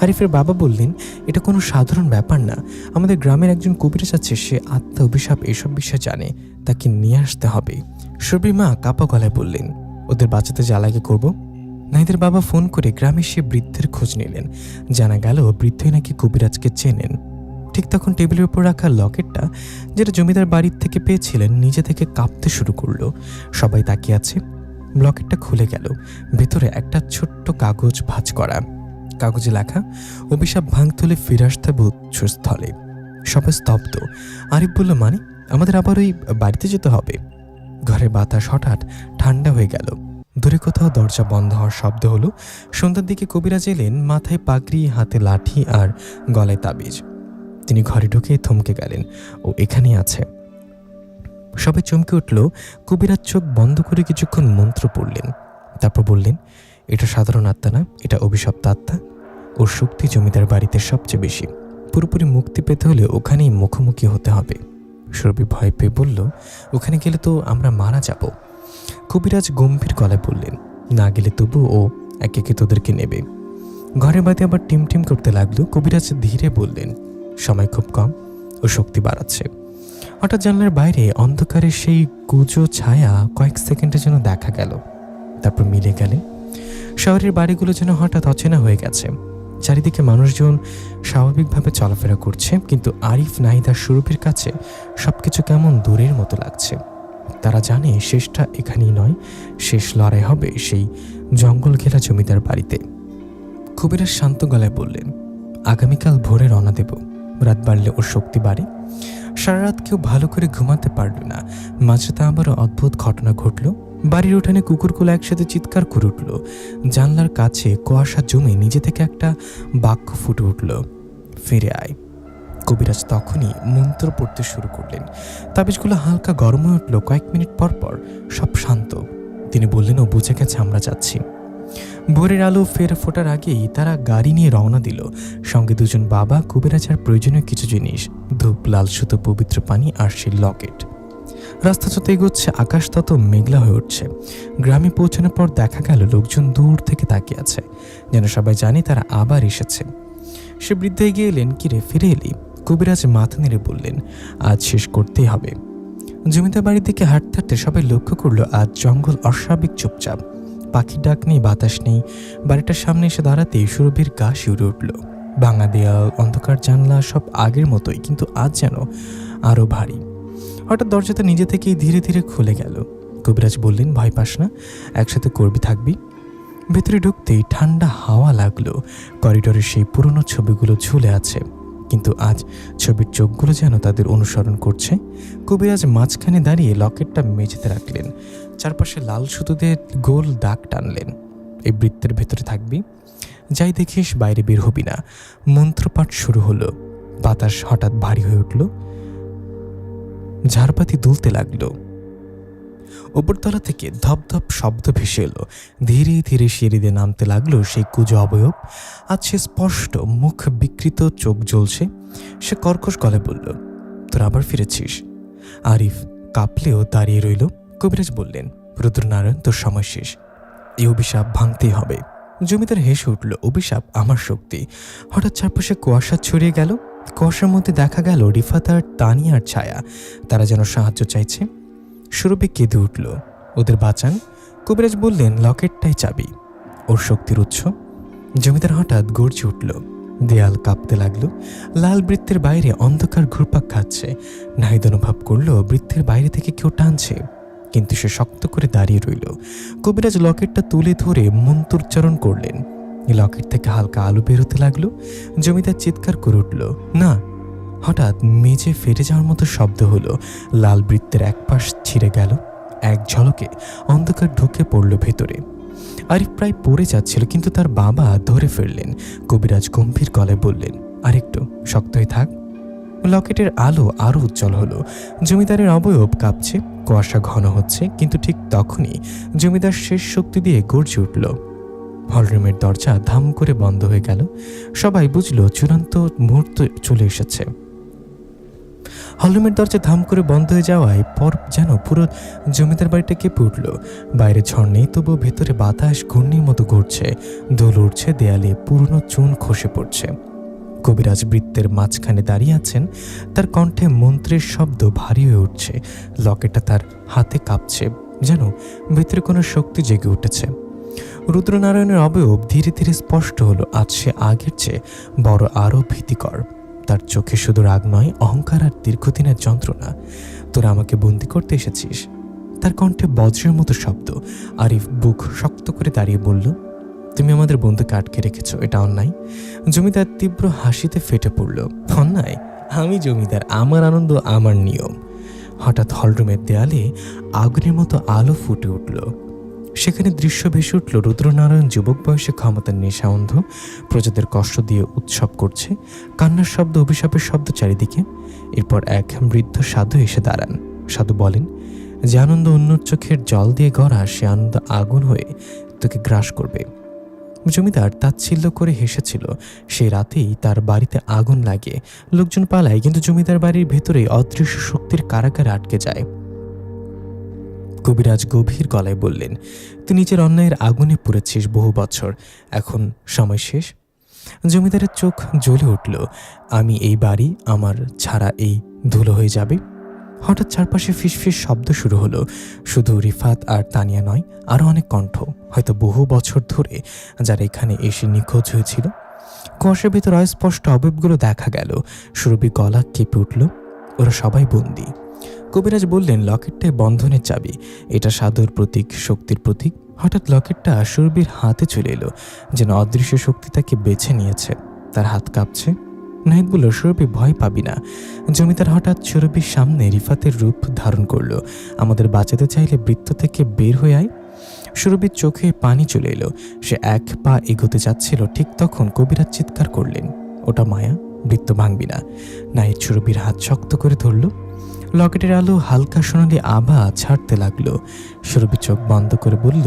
Speaker 2: আরিফের বাবা বললেন, এটা কোনো সাধারণ ব্যাপার না, আমাদের গ্রামের একজন কবিরাজ আছে, সে আত্মা, অভিশাপ এসব বিষয় জানে, তাকে নিয়ে আসতে হবে। সুরভির মা কাপা গলায় বললেন, ওদের বাঁচাতে যা লাগে করব। নাহিদের বাবা ফোন করে গ্রামে সে বৃদ্ধের খোঁজ নিলেন। জানা গেল বৃদ্ধই নাকি কবিরাজকে চেনেন। ঠিক তখন টেবিলের উপর রাখা লকেটটা, যেটা জমিদার বাড়ির থেকে পেয়েছিলেন, নিজে থেকে কাঁপতে শুরু করলো। সবাই তাকিয়ে আছে। লকেটটা খুলে গেল। ভেতরে একটা ছোট্ট কাগজ ভাঁজ করা। কাগজে লেখা, অভিশাপ ভাঙতে হলে ফিরে আসতে হবে উৎসস্থলে। সবাই স্তব্ধ। আরিফ বলল, মানে আমাদের আবার ওই বাড়িতে যেতে হবে? ঘরের বাতাস হঠাৎ ঠান্ডা হয়ে গেল। দূরে কোথাও দরজা বন্ধ হওয়ার শব্দ হলো। সন্ধ্যার দিকে কবিরাজ এলেন, মাথায় পাগড়ি, হাতে লাঠি আর গলায় তাবিজ। তিনি ঘরে ঢুকে থমকে গেলেন, ও এখানেই আছে। সবাই চমকে উঠল। কবিরাজ চোখ বন্ধ করে কিছুক্ষণ মন্ত্র পড়লেন, তারপর বললেন, এটা সাধারণ আত্মা না, এটা অভিশপ্ত আত্মা। ওর শক্তি জমিদার বাড়িতে সবচেয়ে বেশি। পুরোপুরি মুক্তি পেতে হলে ওখানেই মুখোমুখি হতে হবে। সুরভি ভয় পেয়ে বলল, ওখানে গেলে তো আমরা মারা যাব। কবিরাজ গম্ভীর গলায় বললেন, না গেলে তবু ও একে একে তোদেরকে নেবে। ঘরের বাড়িতে আবার টিমটিম করতে লাগলো। কবিরাজ ধীরে বললেন, সময় খুব কম, ও শক্তি বাড়াচ্ছে। হঠাৎ জানলার বাইরে অন্ধকারের সেই কুজো ছায়া কয়েক সেকেন্ডের জন্য দেখা গেল, তারপর মিলে গেলেন। শহরের বাড়িগুলো যেন হঠাৎ অচেনা হয়ে গেছে। চারিদিকে মানুষজন স্বাভাবিকভাবে চলাফেরা করছে, কিন্তু আরিফ, নাহিদ আর সুরভির কাছে সবকিছু কেমন দূরের মতো লাগছে। তারা জানে শেষটা এখানেই নয়, শেষ লড়াই হবে সেই জঙ্গল ঘেরা জমিদার বাড়িতে। কবিরাজ শান্ত গলায় বললেন, আগামীকাল ভোরে রওনা দেব। রাত বাড়লে ওর শক্তি বাড়ে। সারা রাত কেউ ভালো করে ঘুমাতে পারল না। মাঝরাতে আবারও অদ্ভুত ঘটনা ঘটল। বাড়ির উঠানে কুকুরগুলো একসাথে চিৎকার করে উঠল। জানলার কাছে কুয়াশা জমে নিজে থেকে একটা বাক্য ফুটে উঠল, ফিরে আয়। কবিরাজ তখনই মন্ত্র পড়তে শুরু করলেন। তাবিজগুলো হালকা গরম হয়ে উঠল। কয়েক মিনিট পর পর সব শান্ত। তিনি বললেন, ও বুঝে গেছে, আমরা যাচ্ছি। ভোরের আলো ফের ফোটার আগেই তারা গাড়ি নিয়ে রওনা দিল। সঙ্গে দুজন বাবা, কবিরাজ আর প্রয়োজনীয় কিছু জিনিস, ধূপ, লাল সুতো, পবিত্র পানি আর সেই লকেট। রাস্তা যত এগোচ্ছে আকাশ তত মেঘলা হয়ে উঠছে। গ্রামে পৌঁছানোর পর দেখা গেল লোকজন দূর থেকে তাকিয়ে আছে, যেন সবাই জানে তারা আবার এসেছে। সে বৃদ্ধ এগিয়ে এলেন, কিরে ফিরে এলি? কবিরাজ মাথা নেড়ে বললেন, আজ শেষ করতেই হবে। জমিদার বাড়ির দিকে হাঁটতে হাঁটতে সবাই লক্ষ্য করলো আজ জঙ্গল অস্বাভাবিক চুপচাপ। পাখির ডাক নেই, বাতাস নেই। বাড়িটার সামনে এসে দাঁড়াতেই সুরভির গা শিউরে উঠল। ভাঙা দেয়াল, অন্ধকার জানলা, সব আগের মতোই, কিন্তু আজ যেন আরও ভারী। হঠাৎ দরজাটা নিজে থেকেই ধীরে ধীরে খুলে গেল। কবিরাজ বললেন, ভয় পাস না, একসাথে করবি থাকবি। ভেতরে ঢুকতেই ঠান্ডা হাওয়া লাগলো। করিডোরের সেই পুরনো ছবিগুলো ঝুলে আছে, কিন্তু আজ ছবির চোখগুলো যেন তাদের অনুসরণ করছে। কবিরাজ মাঝখানে দাঁড়িয়ে লকেটটা মেঝেতে রাখলেন। চারপাশে লাল সুতো দিয়ে গোল দাগ টানলেন। এই বৃত্তের ভেতরে থাকবি, যাই দেখিস বাইরে বের হবি না। মন্ত্রপাঠ শুরু হলো। বাতাস হঠাৎ ভারী হয়ে উঠল। ঝাড়পাতি দুলতে লাগলো। ওপরতলা থেকে ধপধপ শব্দ ভেসে এলো। ধীরে ধীরে সিঁড়ি দিয়ে নামতে লাগলো সেই কুজো অবয়ব। আজ সে স্পষ্ট, মুখ বিকৃত, চোখ জ্বলছে। সে কর্কশ গলায় বলল, তোর আবার ফিরেছিস? আরিফ কাঁপলেও দাঁড়িয়ে রইল। কবিরাজ বললেন, রুদ্রনারায়ণ, তোর সময় শেষ, এই অভিশাপ ভাঙতেই হবে। জমিদার হেসে উঠল, অভিশাপ আমার শক্তি। হঠাৎ চারপাশে কুয়াশা ছড়িয়ে গেল। কুয়াশার মধ্যে দেখা গেল রিফাত আর তানিয়ার ছায়া। তারা যেন সাহায্য চাইছে। সুরভি কেঁদে উঠল, ওদের বাঁচান। কবিরাজ বললেন, লকেটটাই চাবি, ওর শক্তির উৎস। জমিদার হঠাৎ গর্জে উঠল। দেয়াল কাঁপতে লাগলো। লাল বৃত্তের বাইরে অন্ধকার ঘুরপাক খাচ্ছে। নাহিদ অনুভব করলো বৃত্তের বাইরে থেকে কেউ টানছে, কিন্তু সে শক্ত করে দাঁড়িয়ে রইল। কবিরাজ লকেটটা তুলে ধরে মন্ত্রোচ্চারণ করলেন। লকেট থেকে হালকা আলো বেরোতে লাগলো। জমিদার চিৎকার করে উঠল, না। হঠাৎ মেঝে ফেটে যাওয়ার মতো শব্দ হলো। লাল বৃত্তের এক পাশ ছিঁড়ে গেল। এক ঝলকে অন্ধকার ঢুকে পড়ল ভেতরে। আরিফ প্রায় পড়ে যাচ্ছিল, কিন্তু তার বাবা ধরে ফেললেন। কবিরাজ গম্ভীর গলায় বললেন, আরেকটু শক্ত হয়ে থাক। লকেটের আলো আরো উজ্জ্বল হলো। জমিদারের অবয়ব কাঁপছে। কুয়াশা ঘন হচ্ছে, কিন্তু ঠিক তখনই জমিদার শেষ শক্তি দিয়ে গর্জে উঠল, হলরুমের দরজা ধাম করে বন্ধ হয়ে গেল। সবাই বুঝল চূড়ান্ত মুহূর্ত চলে এসেছে। হলরুমের দরজা ধাম করে বন্ধ হয়ে যাওয়ায় পর যেন পুরো জমিদার বাড়িটা কেঁপে উঠল। বাইরে ঝড় নেই, তবুও ভেতরে বাতাস ঘূর্ণির মতো ঘুরছে, ধুল উঠছে, দেয়ালে পুরনো চুন খসে পড়ছে। কবিরাজ বৃত্তের মাঝখানে দাঁড়িয়ে আছেন, তার কণ্ঠে মন্ত্রের শব্দ ভারী হয়ে উঠছে। লকেটটা তার হাতে কাঁপছে, যেন ভেতরে কোনো শক্তি জেগে উঠেছে। রুদ্রনারায়ণের অবয়ব ধীরে ধীরে স্পষ্ট হলো। আজ সে আগের চেয়ে বড়, আরও ভীতিকর। তার চোখে শুধু রাগ নয়, অহংকার আর দীর্ঘদিনের যন্ত্রণা। তোরা আমাকে বন্দি করতে এসেছিস? তার কণ্ঠে বজ্রের মতো শব্দ। আরিফ বুক শক্ত করে দাঁড়িয়ে বলল, তুমি আমাদের বন্ধুকে আটকে রেখেছ, এটা অন্যায়। জমিদার তীব্র হাসিতে ফেটে পড়ল। অন্যায়? আমি জমিদার, আমার আনন্দ, আমার নিয়ম। হঠাৎ হলরুমের দেয়ালে আগুনের মতো আলো ফুটে উঠল। সেখানে দৃশ্য ভেসে উঠল রুদ্রনারায়ণ যুবক বয়সে ক্ষমতার নেশা অন্ধ, প্রজাদের কষ্ট দিয়ে উৎসব করছে, কান্নার শব্দ, অভিশাপের শব্দ চারিদিকে। এরপর এক বৃদ্ধ সাধু এসে দাঁড়ান। সাধু বলেন, যে আনন্দ অন্যর চোখের জল দিয়ে গড়া, সে আনন্দ আগুন হয়ে তোকে গ্রাস করবে। জমিদার তাচ্ছিল্য করে হেসেছিল। সেই রাতেই তার বাড়িতে আগুন লাগে, লোকজন পালায়, কিন্তু জমিদার বাড়ির ভেতরে অদৃশ্য শক্তির কারাগারে আটকে যায়। কবিরাজ গভীর গলায় বললেন, তুই নিজের অন্যায়ের আগুনে পুড়েছিস বহু বছর, এখন সময় শেষ। জমিদারের চোখ জ্বলে উঠল। আমি এই বাড়ি আমার ছাড়া এই ধুলো হয়ে যাবে। হঠাৎ চারপাশে ফিসফিস শব্দ শুরু হলো। শুধু রিফাত আর তানিয়া নয়, আরও অনেক কণ্ঠ, হয়তো বহু বছর ধরে যারা এখানে এসে নিখোঁজ হয়েছিল। কুয়াশার ভিতর অস্পষ্ট অবয়বগুলো দেখা গেল। সুরভি গলা কেঁপে উঠল, ওরা সবাই বন্দী। কবিরাজ বললেন, লকেটটাই বন্ধনের চাবি, এটা সাধুর প্রতীক, শক্তির প্রতীক। হঠাৎ লকেটটা সুরভির হাতে চলে এলো, যেন অদৃশ্য শক্তি তাকে বেছে নিয়েছে। তার হাত কাঁপছে। নাহিদ বলল, সুরভি, ভয় পাবি না। জমিদার হঠাৎ সুরভির সামনে রিফাতের রূপ ধারণ করলো। আমাদের বাঁচাতে চাইলে বৃত্ত থেকে বের হয়ে আয়। সুরভির চোখে পানি চলে এলো। সে এক পা এগোতে যাচ্ছিল, ঠিক তখন কবিরাজ চিৎকার করলেন, ওটা মায়া, বৃত্ত ভাঙবি না। নাহিদ সুরভির হাত শক্ত করে ধরল। লকেটের আলো হালকা সোনালি আভা ছাড়তে লাগলো। সুরভি চোখ বন্ধ করে বলল,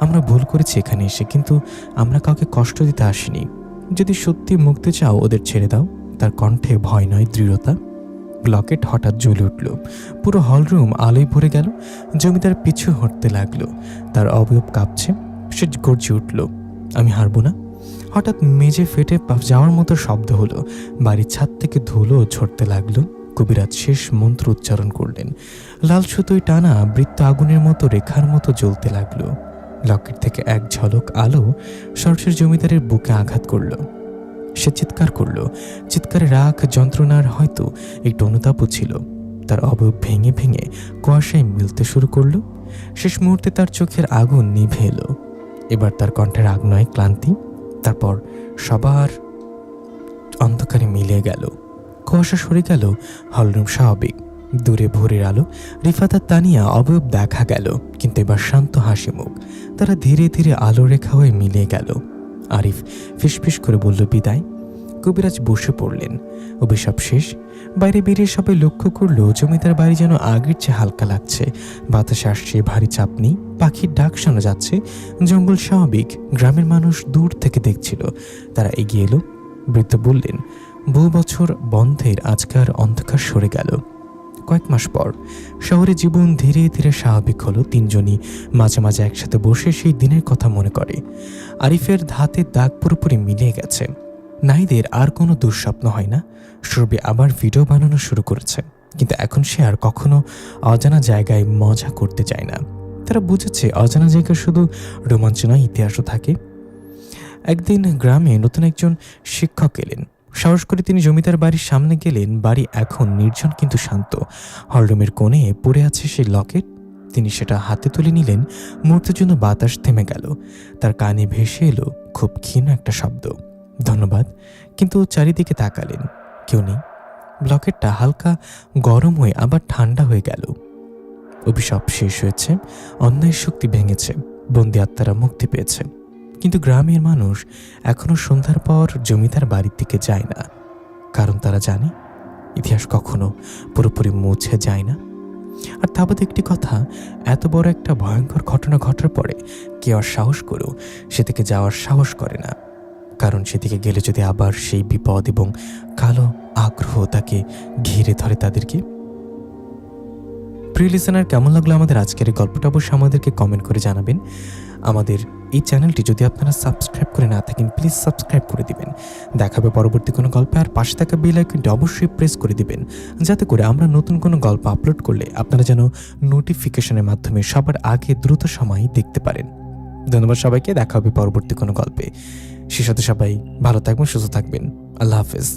Speaker 2: আমরা ভুল করেছি এখানে এসে, কিন্তু আমরা কাউকে কষ্ট দিতে আসিনি। যদি সত্যি মুক্তি চাও, ওদের ছেড়ে দাও। তার কণ্ঠে ভয় নয়, দৃঢ়তা। লকেট হঠাৎ জ্বলে উঠল। পুরো হলরুম আলোয় ভরে গেল। জমিদার পিছু হটতে লাগলো, তার অবয়ব কাঁপছে। সে গর্জে উঠল, আমি হারবো না। হঠাৎ মেঝে ফেটে যাওয়ার মতো শব্দ হলো। বাড়ির ছাদ থেকে ধুলো ঝরতে লাগলো। কবিরাজ শেষ মন্ত্র উচ্চারণ করলেন। লাল সুতোয় টানা বৃত্ত আগুনের মতো রেখার মতো জ্বলতে লাগলো। লকেট থেকে এক ঝলক আলো সরাসরি জমিদারের বুকে আঘাত করল। সে চিৎকার করল। চিৎকারে রাগ, যন্ত্রণার হয়তো একটু অনুতাপও ছিল। তার অবয়ব ভেঙে ভেঙে কুয়াশায় মিলতে শুরু করল। শেষ মুহূর্তে তার চোখের আগুন নিভে এলো। এবার তার কণ্ঠের রাগ নয়, ক্লান্তি। তারপর সবার অন্ধকারে মিলে গেল। কুয়াশা সরে গেল, হলরুম স্বাভাবিক। দূরে ভোরের আলো, রিফাত আর তানিয়া অবয়ব দেখা গেল, কিন্তু এবার শান্ত হাসি মুখ। তারা ধীরে ধীরে আলো রেখা হয়ে মিলে গেল। আরিফ ফিসফিস করে বলল, বিদায়। কবিরাজ বসে পড়লেন। অভিশাপ শেষ। বাইরে বেরিয়ে সবাই লক্ষ্য করলো জমিদার বাড়ি যেন আগের চেয়ে হালকা লাগছে। বাতাসে আসছে ভারী চাপ নেই, পাখির ডাক শোনা যাচ্ছে। জঙ্গল স্বাভাবিক। গ্রামের মানুষ দূর থেকে দেখছিল। তারা এগিয়ে এলো। বৃদ্ধ বললেন, বহু বছর বন্ধের আজকার অন্ধকার সরে গেল। কয়েক মাস পর শহরে জীবন ধীরে ধীরে স্বাভাবিক হলো। তিনজনই মাঝে মাঝে একসাথে বসে সেই দিনের কথা মনে করে। আরিফের হাতের দাগ পুরোপুরি মিলিয়ে গেছে। নাহিদের আর কোনো দুঃস্বপ্ন হয় না। সুরভি আবার ভিডিও বানানো শুরু করেছে, কিন্তু এখন সে আর কখনো অজানা জায়গায় মজা করতে চায় না। তারা বুঝেছে অজানা জায়গায় শুধু রোমাঞ্চ নয়, ইতিহাসও থাকে। একদিন গ্রামে নতুন একজন শিক্ষক এলেন। সাহস করে তিনি জমিদার বাড়ির সামনে গেলেন। বাড়ি এখন নির্জন কিন্তু শান্ত। হলরুমের কোণে পড়ে আছে সেই লকেট। তিনি সেটা হাতে তুলে নিলেন। মুহূর্তের জন্য বাতাস থেমে গেল। তার কানে ভেসে এলো খুব ক্ষীণ একটা শব্দ, ধন্যবাদ। কিন্তু চারিদিকে তাকালেন, কেউ নেই। লকেটটা হালকা গরম হয়ে আবার ঠান্ডা হয়ে গেল। অভিশাপ শেষ হয়েছে, অন্যায়ের শক্তি ভেঙেছে, বন্দি আত্মারা মুক্তি পেয়েছে। কিন্তু গ্রামের মানুষ এখনো সন্ধ্যার পর জমিদার বাড়ির দিকে যায় না, কারণ তারা জানে ইতিহাস কখনো পুরোপুরি মুছে যায় না। আর তা বাদে একটি কথা, এত বড় একটা ভয়ঙ্কর ঘটনা ঘটার পরে কেউ আর সাহস করেও সেদিকে যাওয়ার সাহস করে না, কারণ সেদিকে গেলে যদি আবার সেই বিপদ এবং কালো আগ্রহ তাকে ঘিরে ধরে তাদেরকে। প্রিয় লিসেনার, কেমন লাগলো আমাদের আজকের এই গল্পটা অবশ্যই আমাদেরকে কমেন্ট করে জানাবেন। আমাদের এই চ্যানেলটি যদি আপনারা সাবস্ক্রাইব করে না থাকেন, প্লিজ সাবস্ক্রাইব করে দিবেন। দেখাবে পরবর্তী কোনো গল্পে, আর পাশে থাকা বেল আইকনটি অবশ্যই প্রেস করে দিবেন, যাতে করে আমরা নতুন কোনো গল্প আপলোড করলে আপনারা যেন নোটিফিকেশনের মাধ্যমে সবার আগে দ্রুত সময় দেখতে পারেন। ধন্যবাদ সবাইকে, দেখা হবে পরবর্তী কোনো গল্পে। সে সাথে সবাই ভালো থাকবেন, সুস্থ থাকবেন। আল্লাহ হাফেজ।